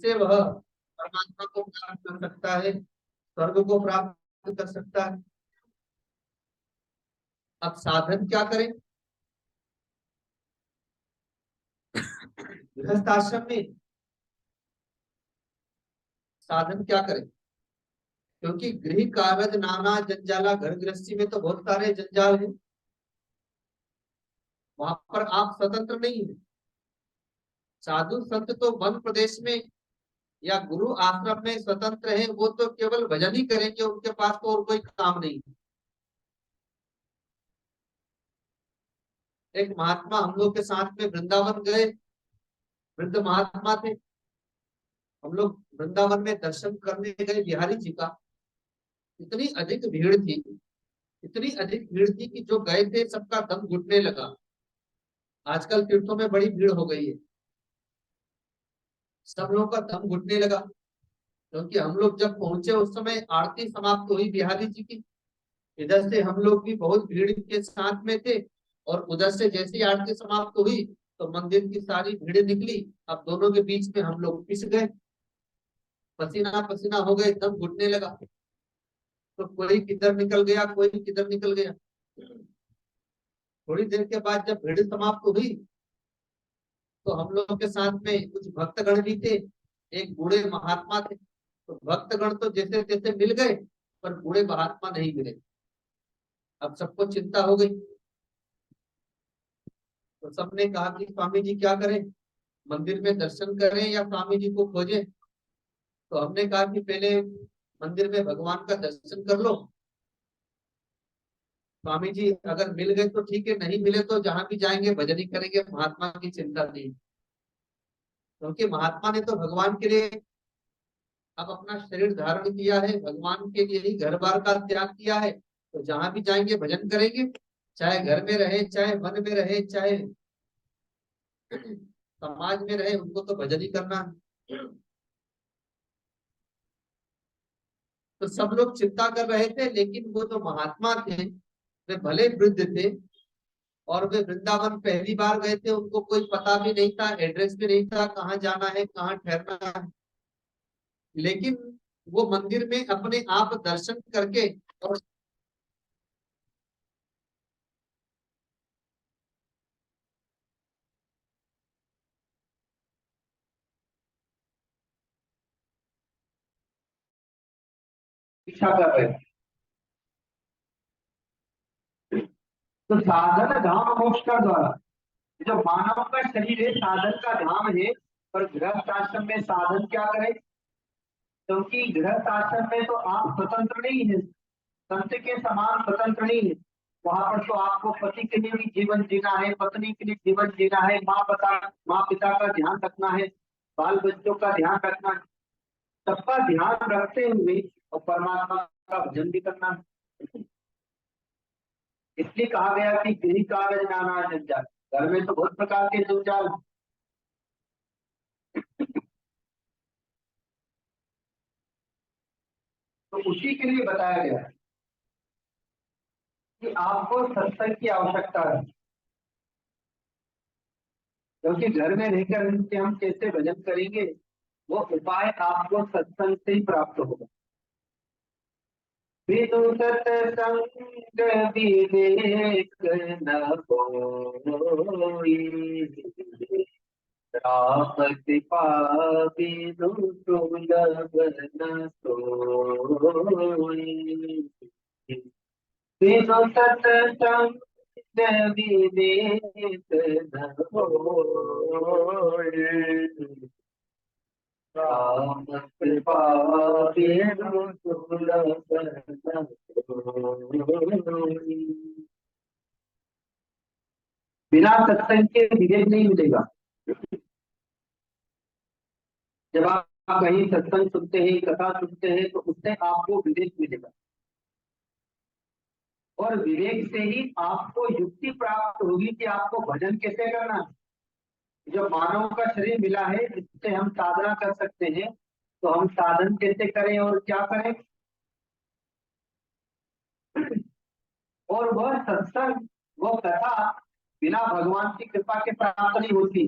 जिससे वह परमात्मा को प्राप्त कर सकता है, स्वर्ग को प्राप्त कर सकता है। अब साधन क्या करें? गृहस्थ आश्रम में साधन क्या करें? क्योंकि गृह कागज नाना जंजाला, घर गृहस्थी में तो बहुत सारे जंजाल हैं, वहां पर आप स्वतंत्र नहीं है। साधु संत तो वन प्रदेश में या गुरु आश्रम में स्वतंत्र है, वो तो केवल भजन ही करेंगे, उनके पास तो और कोई काम नहीं है। एक महात्मा हम लोग के साथ में वृंदावन गए, वृद्ध महात्मा थे। हम लोग वृंदावन में दर्शन करने गए बिहारी जी का। इतनी अधिक भीड़ थी, इतनी अधिक भीड़ थी कि जो गए थे सबका दम घुटने लगा। आजकल तीर्थों में बड़ी भीड़ हो गई है, सब लोगों का दम घुटने लगा। क्योंकि हम लोग जब पहुंचे उस समय आरती समाप्त हुई बिहारी जी की। इधर से हम लोग भी बहुत भीड़ के साथ में थे, और उधर से जैसी आरती समाप्त हुई तो मंदिर की सारी भीड़ निकली। अब दोनों के बीच में हम लोग पिस गए, पसीना पसीना हो गए, दम घुटने लगा। तो कोई किधर निकल गया, कोई किधर निकल गया। थोड़ी देर के बाद जब भीड़ समाप्त हुई तो हम लोग के साथ में कुछ भक्तगण भी थे, एक बूढ़े महात्मा थे। तो भक्तगण तो जैसे तैसे मिल गए, पर बूढ़े महात्मा नहीं मिले। अब सबको चिंता हो गई, तो सबने कहा कि स्वामी जी क्या करें, मंदिर में दर्शन करें या स्वामी जी को खोजें। तो हमने कहा कि पहले मंदिर में भगवान का दर्शन कर लो, स्वामी जी अगर मिल गए तो ठीक है, नहीं मिले तो जहां भी जाएंगे भजन ही करेंगे, महात्मा की चिंता नहीं। क्योंकि महात्मा ने तो भगवान के लिए अब अपना शरीर धारण किया है, भगवान के लिए ही घर बार का त्याग किया है, तो जहां भी जाएंगे भजन करेंगे। चाहे घर में रहे, चाहे वन में रहे, चाहे समाज में रहे, उनको तो भजन ही करना है। तो सब लोग चिंता कर रहे थे, लेकिन वो जो महात्मा थे वे भले वृद्ध थे, और वे वृंदावन पहली बार गए थे, उनको कोई पता भी नहीं था, एड्रेस भी नहीं था, कहाँ जाना है, कहाँ ठहरना है। लेकिन वो मंदिर में अपने आप दर्शन करके और इच्छा कर रहे थे। तो साधन धाम मोक्ष का द्वारा, जो मानव का शरीर है साधन का धाम है। पर गृहस्थ आश्रम में साधन क्या करे? क्योंकि गृहस्थ आश्रम में तो आप स्वतंत्र नहीं है, संत के समान स्वतंत्र नहीं है। वहां पर तो आपको पति के लिए भी जीवन जीना है, पत्नी के लिए जीवन जीना है, माँ पिता का ध्यान रखना है, बाल बच्चों का ध्यान रखना है, सबका ध्यान रखते हुए और परमात्मा का भजन भी करना है। इसलिए कहा गया कि गृह कागज नाना जंजाल। घर में तो बहुत प्रकार के जंजाल, तो उसी के लिए बताया गया कि आपको सत्संग की आवश्यकता है। क्योंकि घर में रहकर इनसे हम कैसे भजन करेंगे, वो उपाय आपको सत्संग से ही प्राप्त होगा। विदु सत्संग विवेक न होई, राम कृपा बिनु सुलभ न सोई। विदु सत्संग विवेक न होई, राम कृपा बिनु सुलभ न सोई। बिना सत्संग के विवेक नहीं मिलेगा। जब आप कहीं सत्संग सुनते हैं, कथा सुनते हैं, तो उससे आपको विवेक मिलेगा, और विवेक से ही आपको युक्ति प्राप्त होगी कि आपको भजन कैसे करना है। जो मानव का शरीर मिला है इससे हम साधना कर सकते हैं, तो हम साधन कैसे करें और क्या करें। और वह सत्संग, वह कथा बिना भगवान की कृपा के प्राप्त नहीं होती।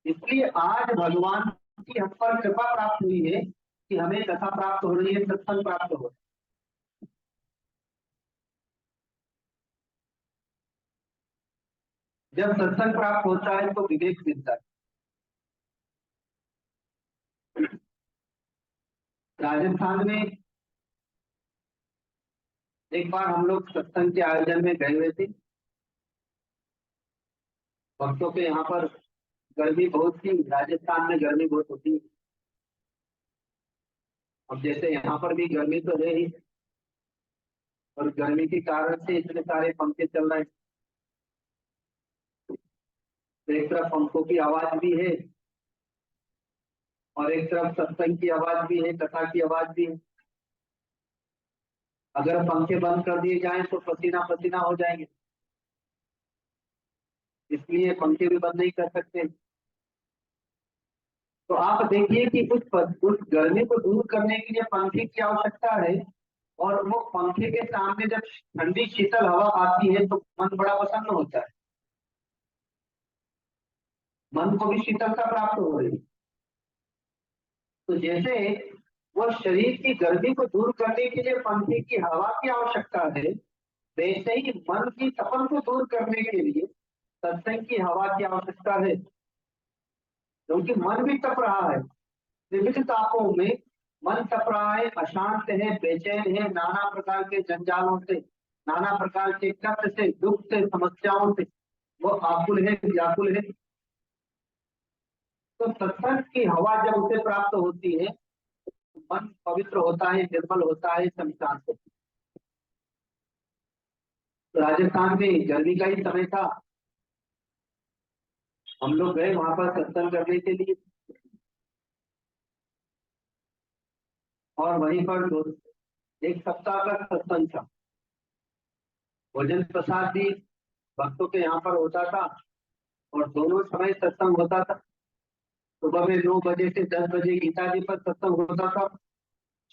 इसलिए आज भगवान की हम पर कृपा प्राप्त हुई है कि हमें कथा प्राप्त हो रही है, सत्संग प्राप्त हो रहा है। जब सत्संग प्राप्त होता है तो विवेक मिलता है। राजस्थान में एक बार हम लोग सत्संग के आयोजन में गए हुए थे। भक्तों के यहाँ पर गर्मी बहुत थी, राजस्थान में गर्मी बहुत होती है। अब जैसे यहाँ पर भी गर्मी तो है ही, और गर्मी के कारण से इतने सारे पंखे चल रहे हैं। तो एक तरफ पंखों की आवाज भी है और एक तरफ सत्संग की आवाज भी है, कथा की आवाज भी है। अगर पंखे बंद कर दिए जाएं तो पसीना पसीना हो जाएंगे, इसलिए पंखे भी बंद नहीं कर सकते। तो आप देखिए कि उस गर्मी को दूर करने के लिए पंखे की आवश्यकता है, और वो पंखे के सामने जब ठंडी शीतल हवा आती है तो मन बड़ा प्रसन्न होता है, मन को भी शीतलता प्राप्त हो रही है। तो जैसे वो शरीर की गर्मी को दूर करने के लिए पंखे की हवा की आवश्यकता है, वैसे ही मन की तपन को दूर करने के लिए सत्संग की हवा की आवश्यकता है। क्योंकि मन भी तप रहा है, विविध तापों में मन तप रहा है, अशांत है, बेचैन है, नाना प्रकार के जंजालों से, नाना प्रकार के कष्ट से, दुख से, समस्याओं से वो आकुल है, व्याकुल है। तो सत्संग की हवा जब उसे प्राप्त होती है, मन पवित्र होता है, निर्मल होता है, शांत होता है। तो राजस्थान में गर्मी का ही समय था, हम लोग गए वहां पर सत्संग करने के लिए, और वहीं पर एक सप्ताह का सत्संग था। भोजन प्रसाद भी भक्तों के यहाँ पर होता था, और दोनों समय सत्संग होता था। सुबह में 9 बजे से 10 बजे गीता जी पर सत्संग होता था,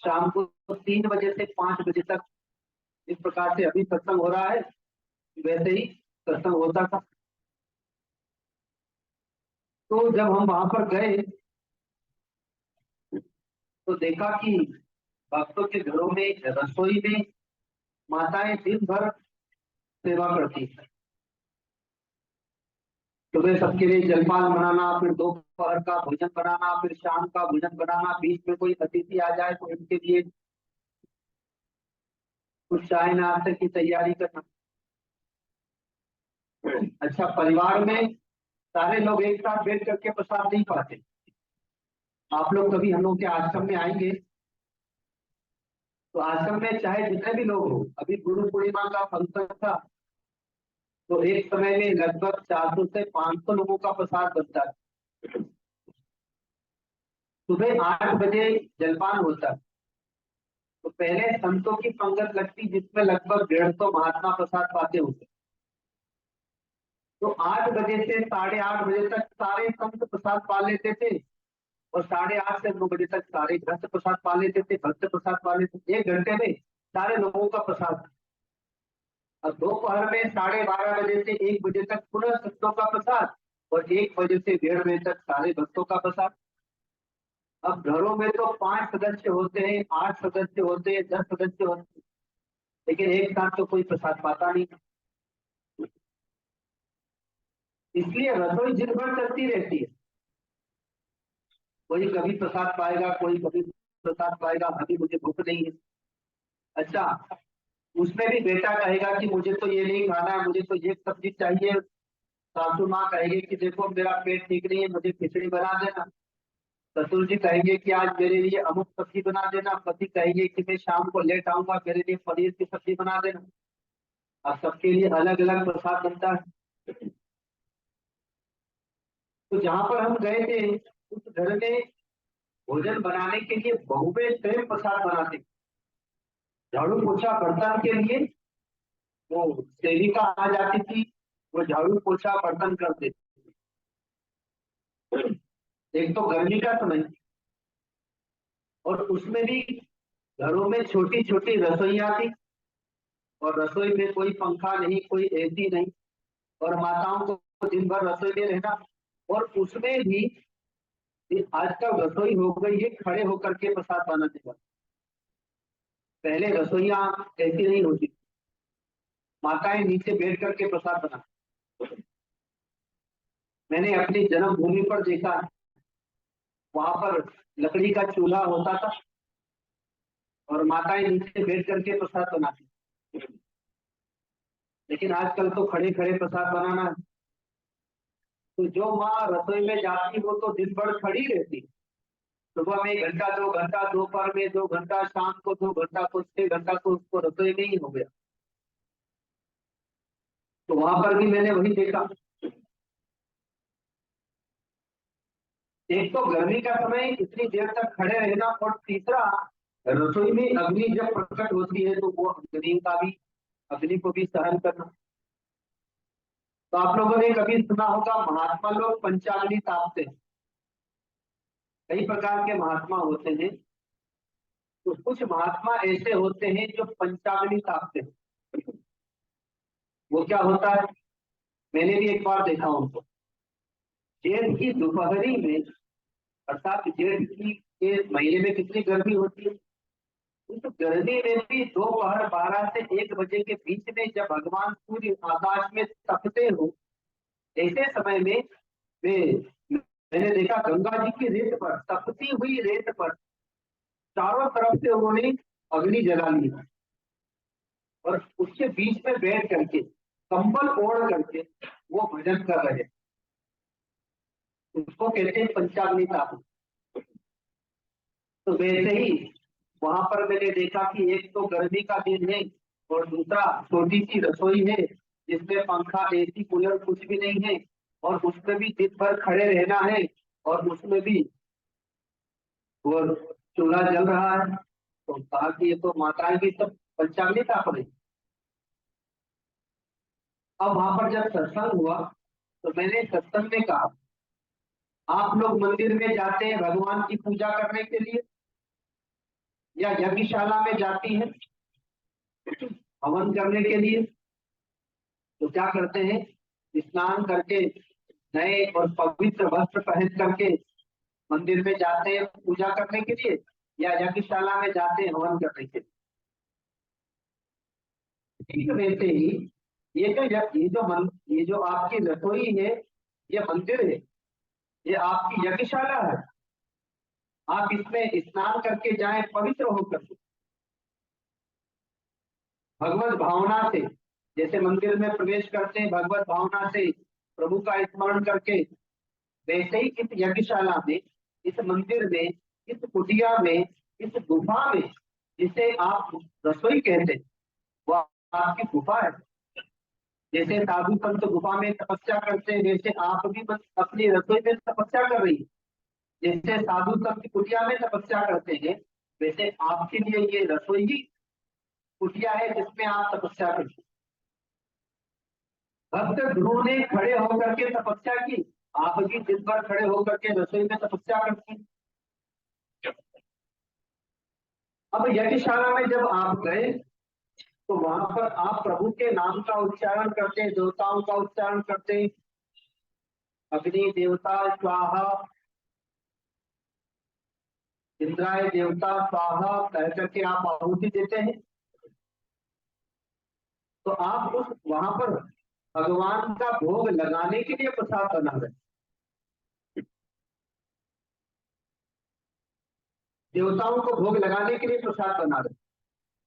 शाम को 3 बजे से 5 बजे तक, इस प्रकार से अभी सत्संग हो रहा है वैसे ही सत्संग होता था। तो जब हम वहां पर गए तो देखा कि भक्तों के घरों में, रसोई में माताएं दिन भर सेवा करती है। सुबह सबके लिए जलपान बनाना, फिर दोपहर का भोजन बनाना, फिर शाम का भोजन बनाना, बीच में कोई अतिथि आ जाए तो उनके लिए कुछ चाय नाश्ते की तैयारी करना। अच्छा, परिवार में सारे लोग एक साथ बैठ करके प्रसाद नहीं पाते। आप लोग कभी हम लोग के आश्रम में आएंगे तो आश्रम में चाहे जितने भी लोग हो, अभी गुरु पूर्णिमा का फंक्शन था तो एक समय में लगभग 400 से 500 लोगों का प्रसाद बनता है। सुबह 8 बजे जलपान होता है, तो पहले संतों की पंगत लगती जिसमें लगभग 150 महात्मा प्रसाद पाते होते। तो 8 बजे से 8:30 बजे तक सारे संत प्रसाद पा लेते थे, और 8:30 से 9 बजे तक सारे भक्त प्रसाद पा लेते थे, भक्त प्रसाद पा लेते थे। 1 घंटे में सारे लोगों का प्रसाद। और दोपहर में 12:30 बजे से 1 बजे तक पुनः संतों का प्रसाद, और 1 बजे से 1:30 बजे तक सारे भक्तों का प्रसाद। अब घरों में तो 5 सदस्य होते हैं, 8 सदस्य होते हैं, 10 सदस्य होते हैं, लेकिन एक साथ तो कोई प्रसाद पाता नहीं। इसलिए रसोई दिन भर चलती रहती है, कोई कभी प्रसाद पाएगा, कोई कभी प्रसाद पाएगा, अभी मुझे भूख नहीं है। अच्छा, उसमें भी बेटा कहेगा कि मुझे तो ये नहीं खाना है, मुझे तो ये सब्जी चाहिए। सासू माँ कहेगी कि देखो मेरा पेट ठीक नहीं है, मुझे खिचड़ी बना देना। ससुर जी कहेंगे कि आज मेरे लिए अमुक सब्जी बना देना। पति कहेंगे कि मैं शाम को लेट आऊंगा, मेरे लिए पनीर की सब्जी बना देना। अब सबके लिए अलग अलग प्रसाद बनता है। तो जहां पर हम गए थे उस घर में भोजन बनाने के लिए बहुएं स्वयं प्रसाद बनाते। झाड़ू पोछा बर्तन के लिए वो सेविका आ जाती थी, वो झाड़ू पोछा बर्तन कर देती। एक तो गर्मी का समय, और उसमें भी घरों में छोटी छोटी रसोइयां थी, और रसोई में कोई पंखा नहीं, कोई एसी नहीं, और माताओं को दिन भर रसोई में रहना। और उसमें भी आजकल रसोई हो गई है खड़े होकर के प्रसाद बनाने का। पहले रसोइयाँ ऐसी नहीं होती, माताएं नीचे बैठ करके प्रसाद बनाती। मैंने अपनी जन्मभूमि पर देखा, वहां पर लकड़ी का चूल्हा होता था और माताएं नीचे बैठ करके प्रसाद बनाती। लेकिन आजकल तो खड़े खड़े प्रसाद बनाना है। तो जो माँ रसोई में जाती वो तो दिन भर खड़ी रहती, सुबह में 1 घंटा 2 घंटा, दोपहर में 2 घंटा, शाम को 2 घंटा, तो 6 घंटा तो उसको रसोई में ही हो गया। तो वहां पर भी मैंने वही देखा। एक तो गर्मी का समय इतनी देर तक खड़े रहना, और तीसरा रसोई में अग्नि जब प्रकट होती है तो वो अग्नि को भी सहन करना। तो आप लोगों ने कभी सुना होगा महात्मा लोग पंचाग्नि तापते हैं। कई प्रकार के महात्मा होते हैं, तो कुछ महात्मा ऐसे होते हैं जो पंचाग्नि तापते हैं। वो क्या होता है, मैंने भी एक बार देखा उनको। जेठ की दोपहरी में, अर्थात जेठ की के महीने में कितनी गर्मी होती है, उस गर्मी में भी दोपहर 12 से 1 बजे के बीच में जब भगवान सूर्य आकाश में तपते हो, ऐसे समय में वे, मैंने देखा गंगा जी की रेत पर, तपती हुई रेत पर चारों तरफ से उन्होंने अग्नि जला ली और उसके बीच में बैठ करके कंबल ओढ़ करके वो भजन कर रहे। उसको कहते हैं पंचाग्नि ताप। तो वैसे ही वहां पर मैंने देखा कि एक तो गर्मी का दिन है और दूसरा छोटी सी रसोई है जिसमें पंखा एसी कूलर कुछ भी नहीं है, और उसमें भी दिन भर खड़े रहना है, और उसमें भी वो चूल्हा जल रहा है। तो कहा कि ये तो माताएं भी सब पंचाग्नि ताप रही। अब वहां पर जब सत्संग हुआ तो मैंने सत्संग में कहा, आप लोग मंदिर में जाते हैं भगवान की पूजा करने के लिए या यज्ञशाला में जाती हैं हवन करने के लिए? तो क्या करते हैं, स्नान करके नए और पवित्र वस्त्र पहन करके मंदिर में जाते हैं पूजा करने के लिए, या यज्ञशाला में जाते हैं हवन करने के लिए? ठीक वैसे ही ये जो आपकी रसोई है, ये मंदिर है, ये आपकी यज्ञशाला है। आप इसमें स्नान करके जाएं पवित्र होकर, भगवत भावना से, जैसे मंदिर में प्रवेश करते हैं भगवत भावना से प्रभु का स्मरण करके, वैसे ही इस यज्ञशाला में, इस मंदिर में, इस कुटिया में, इस गुफा में, जिसे आप रसोई कहते हैं, वो आपकी गुफा है। जैसे साधु संत गुफा में तपस्या करते हैं, वैसे आप भी बस अपनी रसोई में तपस्या कर रही है। जैसे साधु संत कुटिया में तपस्या करते हैं, वैसे आपके लिए ये रसोई ही कुटिया है जिसमें आप तपस्या करते हैं। भक्त ध्रुव ने खड़े होकर के तपस्या की, आप भी दिन भर खड़े होकर के रसोई में तपस्या करते हैं। अब यज्ञशाला में जब आप गए तो वहां पर आप प्रभु के नाम का उच्चारण करते हैं, देवताओं का उच्चारण करते हैं, अग्नि देवता स्वाहा, इंद्राय देवता स्वाहा कह करके आप आहुति देते हैं। तो आप उस वहां पर भगवान का भोग लगाने के लिए प्रसाद बना रहे, देवताओं को भोग लगाने के लिए प्रसाद बना रहे,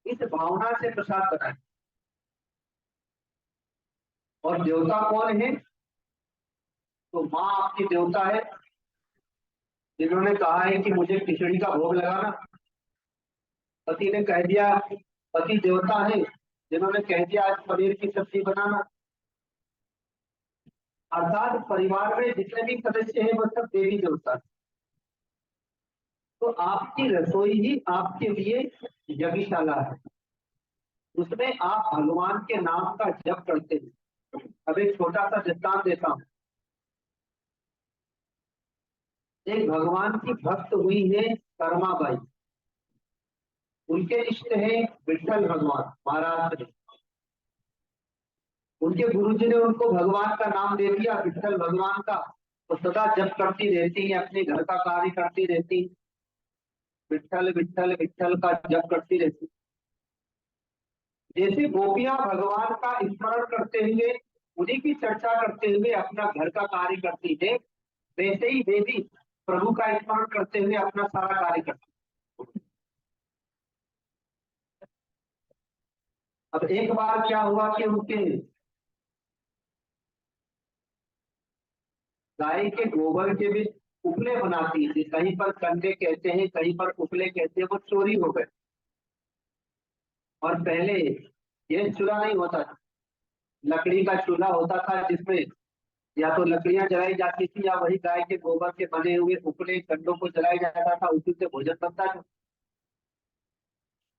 इस भावना से प्रसाद बनाए। और देवता कौन है? तो माँ आपकी देवता है, जिन्होंने कहा है कि मुझे खिचड़ी का भोग लगाना। पति ने कह दिया, पति देवता है जिन्होंने कह दिया आज पनीर की सब्जी बनाना। अर्थात परिवार में जितने भी सदस्य हैं वो सब देवी देवता है। तो आपकी रसोई ही आपके लिए यज्ञशाला है, उसमें आप भगवान के नाम का जप करते हैं। अब एक छोटा सा दृष्टांत देता हूँ। एक भगवान की भक्त हुई है कर्माबाई, उनके इष्ट है विठल भगवान महाराज ने। उनके गुरुजी ने उनको भगवान का नाम दे दिया, विठल भगवान का। तो सदा जप करती रहती है, अपने घर का कार्य करती रहती, विठ्ठल विठ्ठल विठ्ठल का जप करती रहती। जैसे गोपियां भगवान का स्मरण करते हुए, उन्हीं की चर्चा करते हुए अपना घर का कार्य करती है, वैसे ही वे भी प्रभु का स्मरण करते हुए अपना सारा कार्य करते हैं। अब एक बार क्या हुआ कि उनके गाय के गोबर के भी उपले बनाती थी, कहीं पर कंडे कहते हैं, कहीं पर उपले कहते हैं, वो चोरी हो गए। और पहले ये चूल्हा नहीं होता था, लकड़ी का चूल्हा होता था, जिसमें या तो लकड़ियां जलाई जाती थी, या वही गाय के गोबर के बने हुए उपले कंडों को जलाया जाता था, उसी से भोजन बनता था।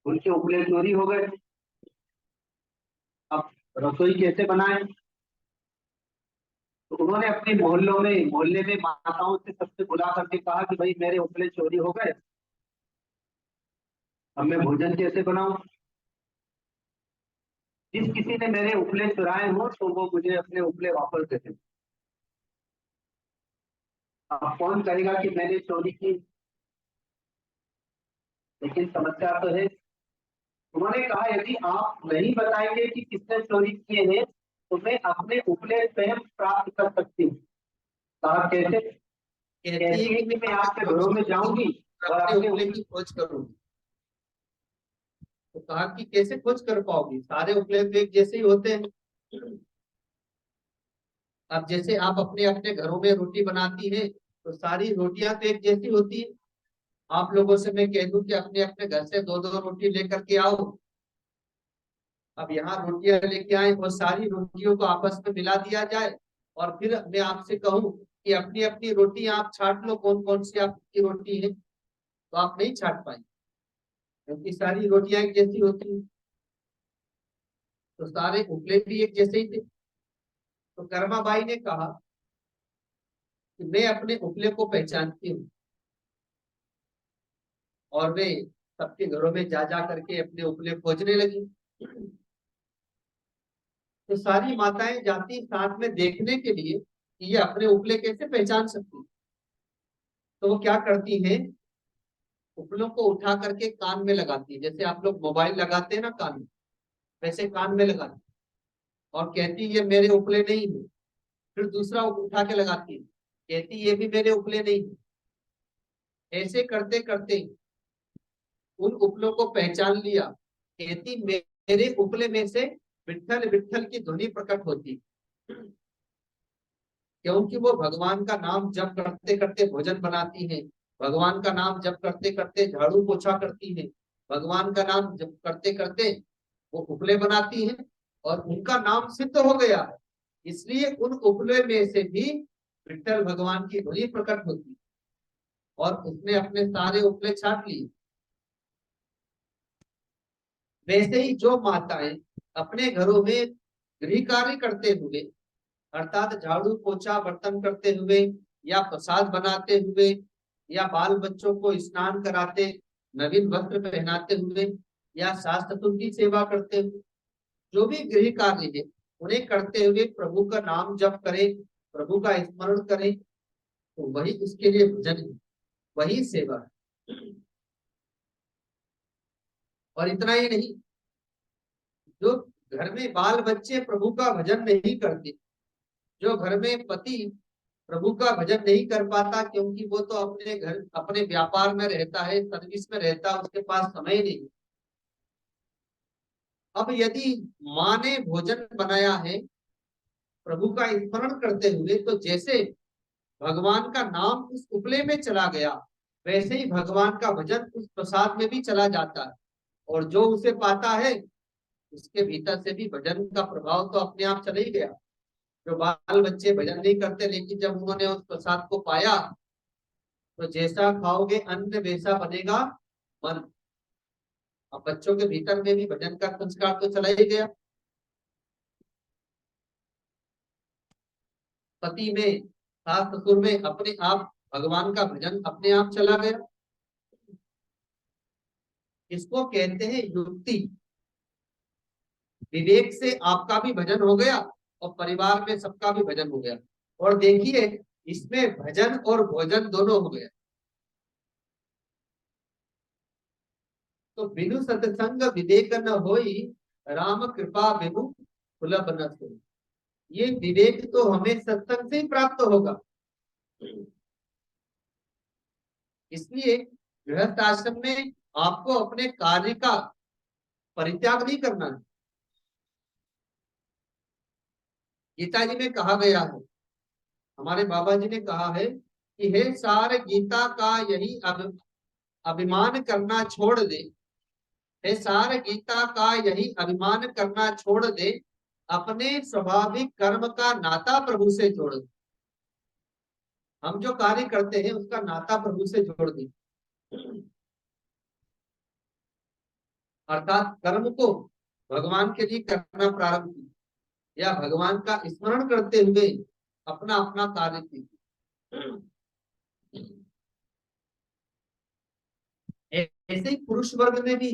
उनके उपले चोरी हो गए। अब रसोई कैसे बनाए? तो उन्होंने अपने मोहल्ले में माताओं से सबसे बुला करके कहा कि भाई मेरे उपले चोरी हो गए, अब मैं भोजन कैसे बनाऊं? जिस किसी ने मेरे उपले चुराए हो तो वो मुझे अपने उपले वापस दे दे। अब कौन कहेगा कि मैंने चोरी की? लेकिन समस्या तो है। उन्होंने कहा यदि आप नहीं बताएंगे कि किसने चोरी किए हैं, तो मैं अपने उपले स्वयं प्राप्त कर सकती हूँ। कहा कैसे? कहती है कहती है कि कि मैं मैं आज आपके खोज घरों में करूंगी जाऊंगी और और अपने अपने उपले की खोज करूंगी। तो कहा कि कैसे खोज कर पाओगी, सारे उपले तो एक जैसे ही होते हैं। अब जैसे आप अपने अपने घरों में रोटी बनाती है, तो सारी रोटियां तो एक जैसी होती है। आप लोगों से मैं कह दूं कि अपने अपने घर से दो दो रोटी लेकर के आओ। अब यहाँ रोटियां लेके आए और सारी रोटियों को आपस में मिला दिया जाए, और फिर मैं आपसे कहूं कि अपनी अपनी रोटी आप छाट लो, कौन कौन सी आपकी रोटी है, तो आप नहीं छाट पाएंगे, क्योंकि सारी रोटियां एक जैसी होती हैं। तो सारे उपले भी एक जैसे ही थे। तो कर्माबाई ने कहा कि मैं अपने उपले को पहचानती हूँ, और वे सबके घरों में जा जा करके अपने उपले खोजने लगी। तो सारी माताएं जाती साथ में देखने के लिए कि ये अपने उपले कैसे पहचान सकती। तो वो क्या करती है, उपलों को उठा करके कान में लगाती है, जैसे आप लोग मोबाइल लगाते हैं ना कान में, वैसे कान में लगाती है, और कहती है ये मेरे उपले नहीं है। फिर दूसरा उठा के लगाती है, कहती ये भी मेरे उपले नहीं है। ऐसे करते करते उन उपलों को पहचान लिया। कहती मेरे उपले में से विट्ठल विट्ठल की ध्वनि प्रकट होती, क्योंकि वो भगवान का नाम जप करते करते भोजन बनाती है, भगवान का नाम जप करते करते झाड़ू पोछा करती है, भगवान का नाम जप करते करते वो उपले बनाती है, और उनका नाम सिद्ध हो गया है। इसलिए उन उपले में से भी विठ्ठल भगवान की ध्वनि प्रकट होती, और उसने अपने सारे उपले छाट लिए। वैसे ही जो माताएं अपने घरों में गृह कार्य करते हुए, अर्थात झाड़ू पोछा बर्तन करते हुए, या प्रसाद बनाते हुए, या बाल बच्चों को स्नान कराते, नवीन वस्त्र पहनाते हुए, या सास ससुर की सेवा करते हुए, जो भी गृह कार्य है उन्हें करते हुए प्रभु का नाम जप करें, प्रभु का स्मरण करें, तो वही उसके लिए भजन है, वही सेवा है। और इतना ही नहीं, जो घर में बाल बच्चे प्रभु का भजन नहीं करते, जो घर में पति प्रभु का भजन नहीं कर पाता, क्योंकि वो तो अपने घर अपने व्यापार में रहता है, सर्विस में रहता है, उसके पास समय नहीं। अब यदि माँ ने भोजन बनाया है प्रभु का स्मरण करते हुए, तो जैसे भगवान का नाम उस उपले में चला गया, वैसे ही भगवान का भजन उस प्रसाद में भी चला जाता है, और जो उसे पाता है उसके भीतर से भी भजन का प्रभाव तो अपने आप चला ही गया। जो बाल बच्चे भजन नहीं करते, लेकिन जब उन्होंने उस प्रसाद को पाया, तो जैसा खाओगे अन्न वैसा बनेगा मन। अब बच्चों के भीतर में भी भजन का संस्कार तो चला ही गया। पति में, सास ससुर में अपने आप भगवान का भजन अपने आप चला गया। इसको कहते हैं युक्ति। विवेक से आपका भी भजन हो गया, और परिवार में सबका भी भजन हो गया। और देखिए इसमें भजन और भोजन दोनों हो गया। तो बिनु सत्संग विवेक न होई, राम कृपा बिनु सुलभ न सोई। ये विवेक तो हमें सत्संग से ही प्राप्त होगा। इसलिए गृहस्थ आश्रम में आपको अपने कार्य का परित्याग नहीं करना है। गीता जी में कहा गया है, हमारे बाबा जी ने कहा है कि हे सार गीता का यही अभिमान करना छोड़ दे। हे सार गीता का यही अभिमान करना छोड़ दे, अपने स्वाभाविक कर्म का नाता प्रभु से जोड़ दे। हम जो कार्य करते हैं उसका नाता प्रभु से जोड़ दे, अर्थात कर्म को भगवान के लिए करना प्रारंभ किया, या भगवान का स्मरण करते हुए अपना अपना कार्य किया। ऐसे ही पुरुष वर्ग में भी,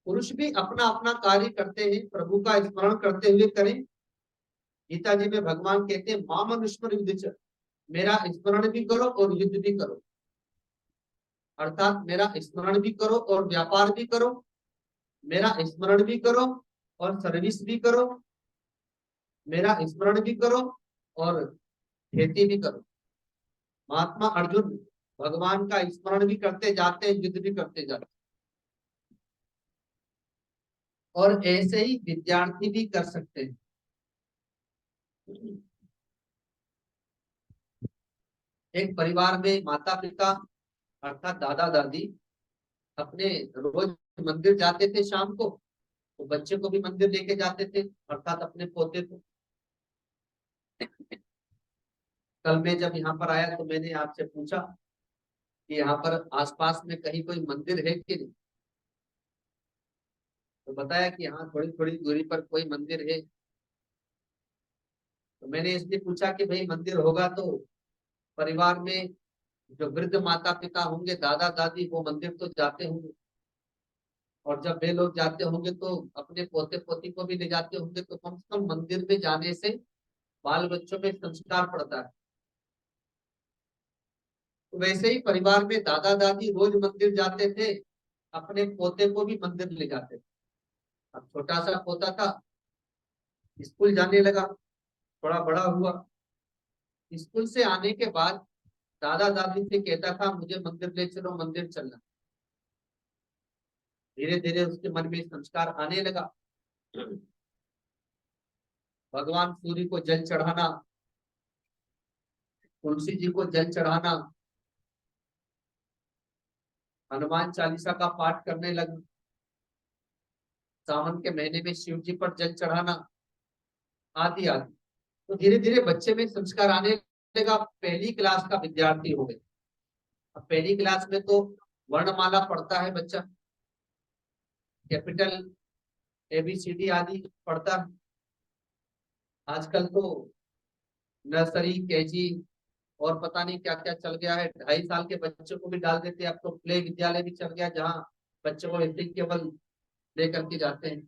पुरुष भी अपना अपना कार्य करते हैं, प्रभु का स्मरण करते हुए करें। गीता जी में भगवान कहते हैं मां मनुष्य युद्ध, मेरा स्मरण भी करो और युद्ध भी करो। अर्थात मेरा स्मरण भी करो और व्यापार भी करो, मेरा स्मरण भी करो और सर्विस भी करो, मेरा स्मरण भी करो और खेती भी करो। महात्मा अर्जुन भगवान का स्मरण भी करते जाते हैं, युद्ध भी करते जाते हैं। और ऐसे ही विद्यार्थी भी कर सकते हैं। एक परिवार में माता पिता अर्थात दादा दादी अपने रोज मंदिर जाते थे शाम को, तो बच्चे को भी मंदिर लेके जाते थे, अर्थात अपने पोते को। कल मैं जब यहाँ पर आया तो मैंने आपसे पूछा कि यहाँ पर आसपास में कहीं कोई मंदिर है कि नहीं, तो बताया कि हाँ थोड़ी थोड़ी दूरी पर कोई मंदिर है। तो मैंने इसलिए पूछा कि भाई मंदिर होगा तो परिवार में जो वृद्ध माता पिता होंगे, दादा दादी, वो मंदिर तो जाते होंगे, और जब वे लोग जाते होंगे तो अपने पोते पोती को भी ले जाते होंगे, तो कम से कम मंदिर में जाने से बाल बच्चों में संस्कार पड़ता है। तो वैसे ही परिवार में दादा दादी रोज मंदिर जाते थे, अपने पोते को भी मंदिर ले जाते थे। अब छोटा सा पोता था, स्कूल जाने लगा, थोड़ा बड़ा हुआ, स्कूल से आने के बाद दादा दादी से कहता था मुझे मंदिर ले चलो, मंदिर चलना। धीरे धीरे उसके मन में संस्कार आने लगा। भगवान सूर्य को जल चढ़ाना, तुलसी जी को जल चढ़ाना, हनुमान चालीसा का पाठ करने लगा, सावन के महीने में शिव जी पर जल चढ़ाना, आदि आदि। तो धीरे धीरे बच्चे में संस्कार आने लगा। पहली क्लास का विद्यार्थी हो गए। अब पहली क्लास में तो वर्णमाला पढ़ता है बच्चा, कैपिटल ABCD आदि पढ़ता है। आजकल तो नर्सरी KG और पता नहीं क्या क्या चल गया है, 2.5 साल के बच्चों को भी डाल देते हैं। अब तो प्ले विद्यालय भी चल गया, जहाँ बच्चों को ऐसे केवल लेकर के जाते हैं।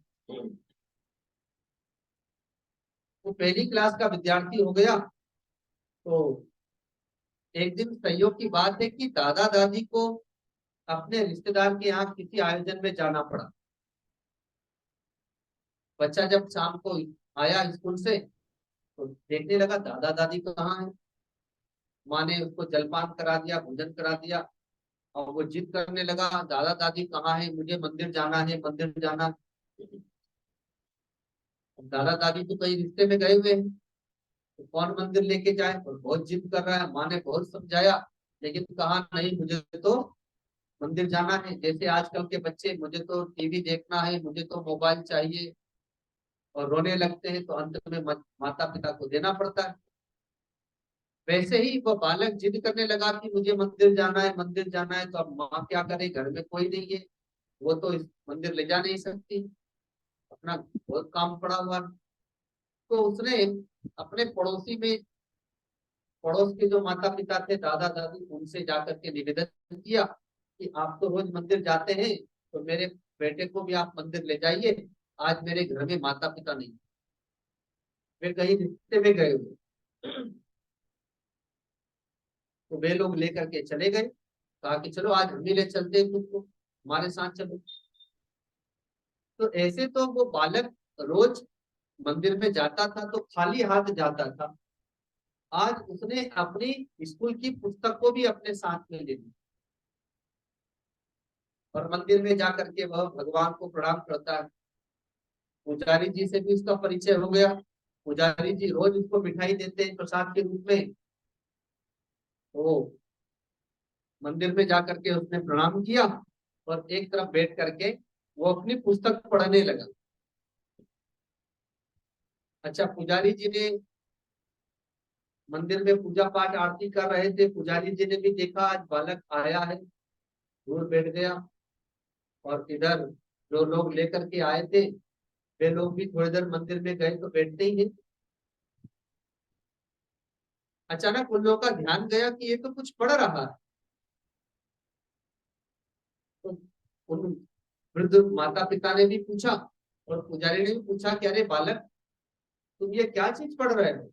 तो पहली क्लास का विद्यार्थी हो गया। तो एक दिन संयोग की बात है कि दादा दादी को अपने रिश्तेदार के यहाँ किसी आयोजन में जाना पड़ा। बच्चा जब शाम को आया स्कूल से तो देखने लगा दादा दादी कहाँ है। माँ ने उसको जलपान करा दिया, भोजन करा दिया, और वो जिद करने लगा दादा दादी कहाँ है, मुझे मंदिर जाना है, मंदिर जाना है। दादा दादी तो कहीं रिश्ते में गए हुए हैं, तो कौन मंदिर लेके जाए, और बहुत जिद कर रहा है। माँ ने बहुत समझाया, लेकिन कहा नहीं, मुझे तो मंदिर जाना है। जैसे आजकल के बच्चे, मुझे तो टीवी देखना है, मुझे तो मोबाइल चाहिए, और रोने लगते हैं, तो अंत में माता पिता को देना पड़ता है। वैसे ही वो बालक जिद करने लगा कि मुझे मंदिर जाना है, मंदिर जाना है। तो अब माँ क्या करे, घर में कोई नहीं है, वो तो इस मंदिर ले जा नहीं सकती, अपना बहुत काम पड़ा हुआ। तो उसने अपने पड़ोसी में, पड़ोस के जो माता पिता थे, दादा दादी, उनसे जाकर के निवेदन किया कि आप तो रोज मंदिर जाते हैं, तो मेरे बेटे को भी आप मंदिर ले जाइए, आज मेरे घर में माता पिता नहीं, वे कहीं रिश्ते में गए हुए। तो वे लोग लेकर के चले गए, कहा कि चलो आज हम भी ले चलते हैं तुमको, हमारे साथ चलो। तो ऐसे तो वो बालक रोज मंदिर में जाता था तो खाली हाथ जाता था, आज उसने अपनी स्कूल की पुस्तक को भी अपने साथ में ले ली और मंदिर में जाकर के वह भगवान को प्रणाम करता है। पुजारी जी से भी उसका परिचय हो गया, पुजारी जी रोज उसको मिठाई देते हैं प्रसाद के रूप में। तो मंदिर में जाकर के उसने प्रणाम किया और एक तरफ बैठ करके वो अपनी पुस्तक पढ़ने लगा। अच्छा, पुजारी जी ने मंदिर में पूजा पाठ आरती कर रहे थे, पुजारी जी ने भी देखा आज बालक आया है, दूर बैठ गया। और इधर जो लोग लेकर के आए थे वे लोग भी थोड़ी देर मंदिर में गए तो बैठते ही हैं। अचानक उन लोगों का ध्यान गया कि ये तो कुछ पढ़ रहा है। तो उन वृद्ध माता पिता ने भी पूछा और पुजारी ने भी पूछा कि अरे बालक, तुम ये क्या चीज पढ़ रहे हो,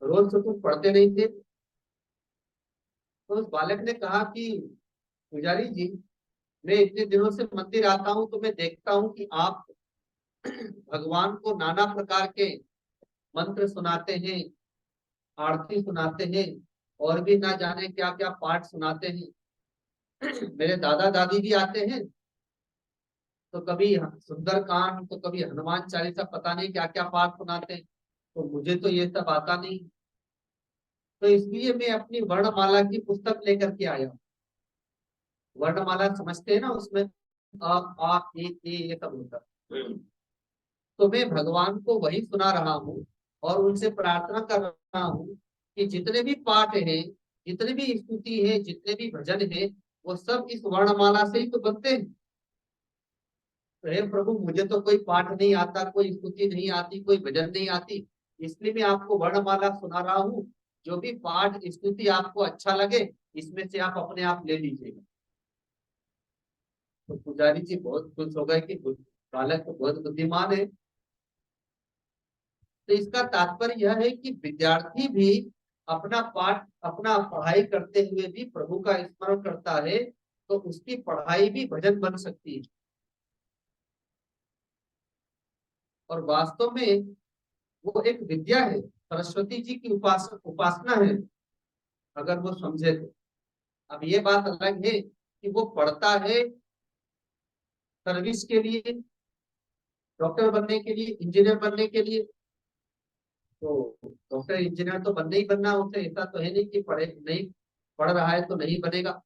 रोज तो तुम पढ़ते नहीं थे। तो उस बालक ने कहा कि पुजारी जी, मैं इतने दिनों से मंदिर आता हूँ तो मैं देखता हूँ कि आप भगवान को नाना प्रकार के मंत्र सुनाते हैं, आरती सुनाते हैं, और भी ना जाने क्या क्या पाठ सुनाते हैं। मेरे दादा दादी भी आते हैं तो कभी सुंदरकांड तो कभी हनुमान चालीसा, पता नहीं क्या क्या पाठ सुनाते हैं, तो मुझे तो ये सब आता नहीं। तो इसलिए मैं अपनी वर्णमाला की पुस्तक लेकर के आया हूँ। वर्णमाला समझते हैं ना, उसमें आ ए ये सब होता है। तो मैं भगवान को वही सुना रहा हूँ और उनसे प्रार्थना कर रहा हूँ कि जितने भी पाठ हैं, जितने भी स्तुति है, जितने भी भजन है, वो सब इस वर्णमाला से ही तो बनते हैं। तो हे प्रभु, मुझे तो कोई पाठ नहीं आता, कोई स्तुति नहीं आती, कोई भजन नहीं आती, इसलिए मैं आपको वर्णमाला सुना रहा हूँ। जो भी पाठ स्तुति आपको अच्छा लगे, इसमें से आप अपने आप ले लीजिएगा। तो पुजारी जी बहुत खुश हो गए कि बालक तो बहुत बुद्धिमान है। तो इसका तात्पर्य यह है कि विद्यार्थी भी अपना पाठ, अपना पढ़ाई करते हुए भी प्रभु का स्मरण करता है तो उसकी पढ़ाई भी भजन बन सकती है। और वास्तव में वो एक विद्या है, सरस्वती जी की उपासना है, अगर वो समझे तो। अब ये बात अलग है कि वो पढ़ता है सर्विस के लिए, डॉक्टर बनने के लिए, इंजीनियर बनने के लिए। तो डॉक्टर इंजीनियर तो बनने ही बनना, उसे ऐसा तो है नहीं कि पढ़े नहीं, पढ़ रहा है तो नहीं बनेगा।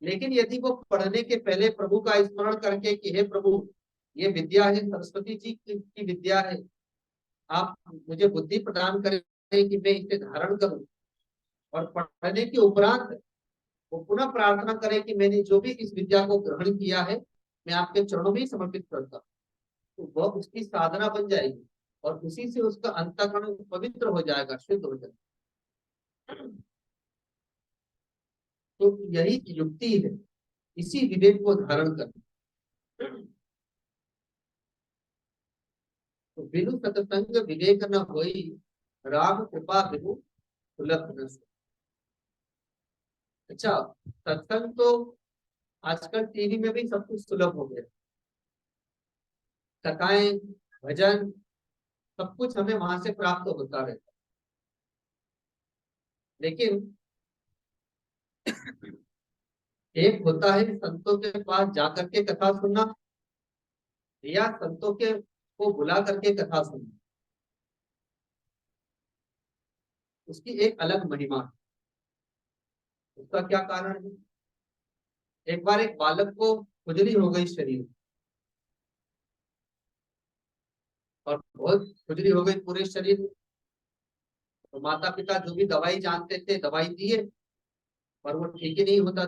लेकिन यदि वो पढ़ने के पहले प्रभु का स्मरण करके कि हे प्रभु, ये विद्या है, सरस्वती जी की विद्या है, आप मुझे बुद्धि प्रदान करें कि मैं इसे धारण करूं। और पढ़ने के उपरांत वो पुनः प्रार्थना करें कि मैंने जो भी इस विद्या को ग्रहण किया है, मैं आपके चरणों में ही समर्पित करता हूं। तो वह उसकी साधना बन जाएगी और उसी से उसका अंतःकरण पवित्र हो जाएगा, शुद्ध हो जाएगा। तो यही युक्ति है, इसी विवेक को धारण करना। तो बिनु सत्संग विवेक न होई, राम कृपा बिनु सुलभ न सोई। अच्छा, सत्संग तो आजकल टीवी में भी सब कुछ सुलभ हो गया, कथाएं, भजन, सब कुछ हमें वहां से प्राप्त होता रहता। लेकिन एक होता है संतों के पास जाकर के कथा सुनना, या संतों के को बुला करके कथा सुनना, उसकी एक अलग महिमा है। उसका क्या कारण है? एक बार एक बालक को खुजली हो गई शरीर, और बहुत खुजली हो गई पूरे शरीर में। तो माता पिता जो भी दवाई जानते थे दवाई दिए, पर वो ठीक ही नहीं होता।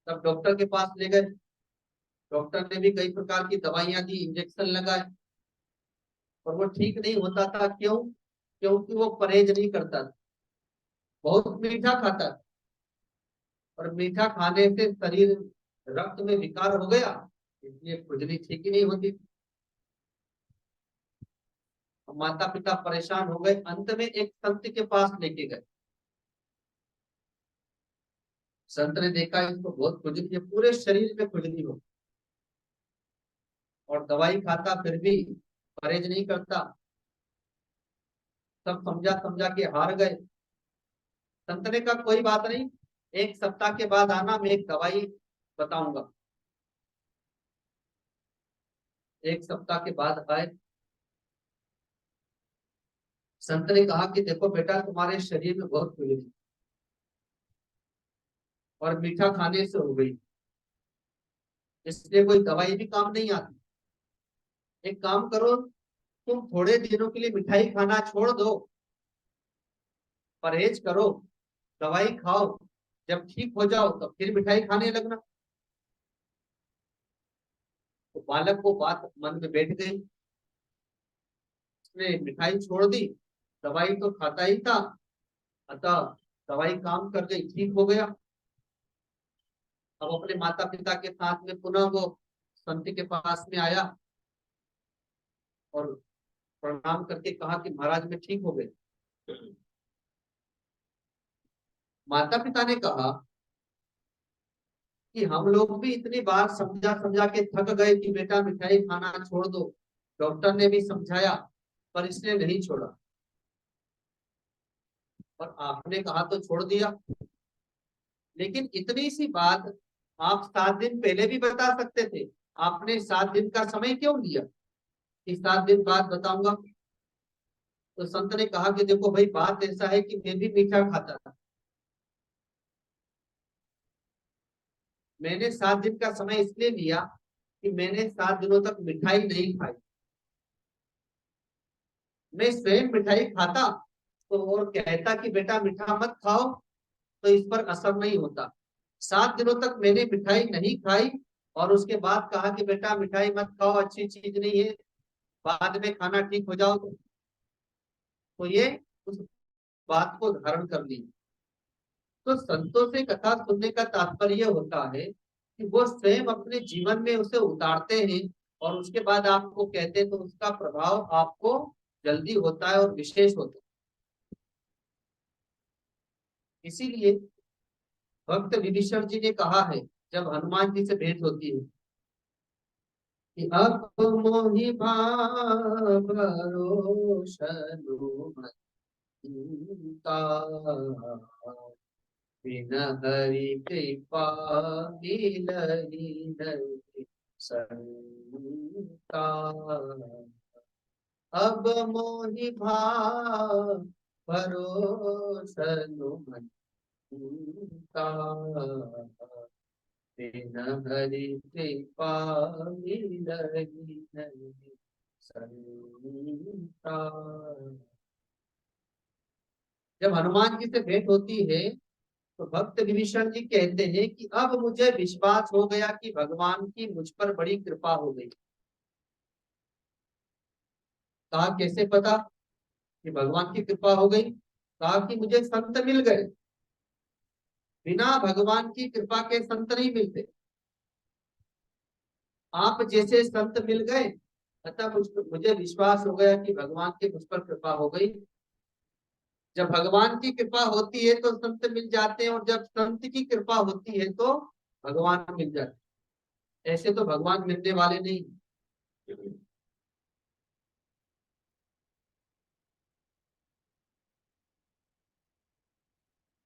तब डॉक्टर के पास ले गए, डॉक्टर ने भी कई प्रकार की दवाइयां दी, इंजेक्शन लगाए, पर वो ठीक नहीं होता था। क्यों? क्योंकि वो परहेज नहीं करता था, बहुत मीठा खाता था, और मीठा खाने से शरीर, रक्त में विकार हो गया, इसलिए खुजली ठीक ही नहीं होती। माता पिता परेशान हो गए, अंत में एक संत के पास लेके गए। संत ने देखा इसको बहुत खुजली है, पूरे शरीर में खुजली हो, और दवाई खाता फिर भी परहेज नहीं करता। सब समझा समझा के हार गए। संत ने कहा कोई बात नहीं, एक सप्ताह के बाद आना, मैं एक दवाई बताऊंगा। एक सप्ताह के बाद आए। संत ने कहा कि देखो बेटा, तुम्हारे शरीर में बहुत खुजली और मीठा खाने से हो गई, इसलिए कोई दवाई भी काम नहीं आती। एक काम करो, तुम थोड़े दिनों के लिए मिठाई खाना छोड़ दो, परहेज करो, दवाई खाओ, जब ठीक हो जाओ तब फिर मिठाई खाने लगना। तो बालक को बात मन में बैठ गई, उसने मिठाई छोड़ दी, दवाई तो खाता ही था, अतः दवाई काम कर गई, ठीक हो गया। अब अपने माता पिता के साथ में पुनः वो संत के पास में आया और प्रणाम करके कहा कि महाराज मैं ठीक हो गए। माता पिता ने कहा कि हम लोग भी इतनी बार समझा समझा के थक गए कि बेटा मिठाई खाना छोड़ दो, डॉक्टर ने भी समझाया पर इसने नहीं छोड़ा, और आपने कहा तो छोड़ दिया। लेकिन इतनी सी बात आप 7 दिन पहले भी बता सकते थे, आपने 7 दिन का समय क्यों लिया कि 7 दिन बाद बताऊंगा। तो संत ने कहा कि देखो भाई, बात ऐसा है कि मैं भी मीठा खाता था, मैंने 7 दिन का समय इसलिए लिया कि मैंने 7 दिनों तक मिठाई नहीं खाई। मैं स्वयं मिठाई खाता तो और कहता कि बेटा मीठा मत खाओ, तो इस पर असर नहीं होता। 7 दिनों तक मैंने मिठाई नहीं खाई और उसके बाद कहा कि बेटा मिठाई मत खाओ, अच्छी चीज नहीं है, बाद में खाना ठीक हो जाओ, तो ये उस बात को धारण कर ली। तो संतों से कथा सुनने का तात्पर्य होता है कि वो स्वयं अपने जीवन में उसे उतारते हैं और उसके बाद आपको कहते हैं, तो उसका प्रभाव आपको जल्दी होता है और विशेष होता है। इसीलिए भक्त विभीषण जी ने कहा है, जब हनुमान जी से भेंट होती है, कि अब मोहि भरोषनु मता, बिन हरि कृपा मिलहि नहीं संता। अब मोहि भरोषनु मता, बिन हरि कृपा मिलहि नहीं संता। जब हनुमान जी से भेंट होती है तो भक्त विभीषण जी कहते हैं कि अब मुझे विश्वास हो गया कि भगवान की मुझ पर बड़ी कृपा हो गई। कहा कैसे पता कि भगवान की कृपा हो गई? कहा कि मुझे संत मिल गए, बिना भगवान की कृपा के संत नहीं मिलते, आप जैसे संत मिल गए, अतः मुझे विश्वास हो गया कि भगवान की मुझ पर कृपा हो गई। जब भगवान की कृपा होती है तो संत मिल जाते हैं, और जब संत की कृपा होती है तो भगवान मिल जाते हैं। ऐसे तो भगवान मिलने वाले नहीं।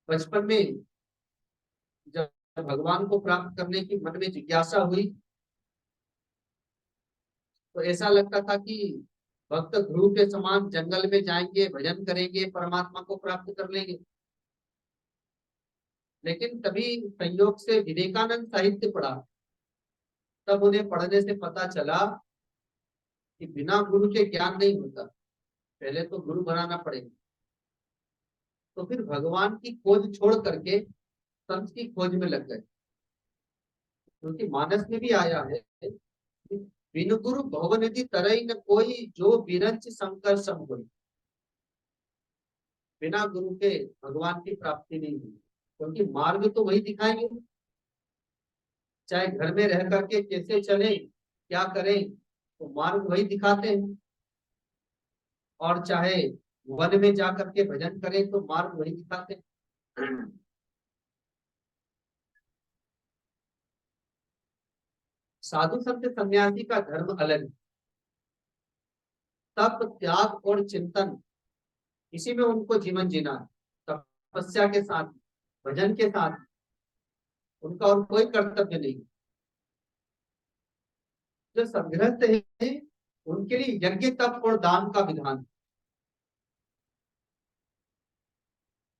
बचपन में जब भगवान को प्राप्त करने की मन में जिज्ञासा हुई, तो ऐसा लगता था कि भक्त ध्रुव के समान जंगल में जाएंगे, भजन करेंगे, परमात्मा को प्राप्त कर लेंगे। लेकिन तभी संयोग से विवेकानंद साहित्य पढ़ा, तब उन्हें पढ़ने से पता चला कि बिना गुरु के ज्ञान नहीं होता, पहले तो गुरु बनाना पड़ेगा। तो फिर भगवान की खोज छोड़ करके संत की खोज में लग गए, क्योंकि मानस में भी आया है, बिनु गुरु भवनिधि तरई न कोई, जो बिरंच शंकर सम होई। बिना गुरु के भगवान की प्राप्ति नहीं हुई, क्योंकि मार्ग तो वही दिखाएंगे, चाहे घर में रह करके कैसे चले, क्या करें, तो मार्ग वही दिखाते हैं। और चाहे वन में जा करके भजन करें तो मार्ग वही दिखाते हैं। साधु संत सन्यासी का धर्म अलग है। तप त्याग और चिंतन, इसी में उनको जीवन जीना है। तपस्या के साथ, भजन के साथ, उनका और कोई कर्तव्य नहीं। जो सदगृहस्थ है उनके लिए यज्ञ तप और दान का विधान,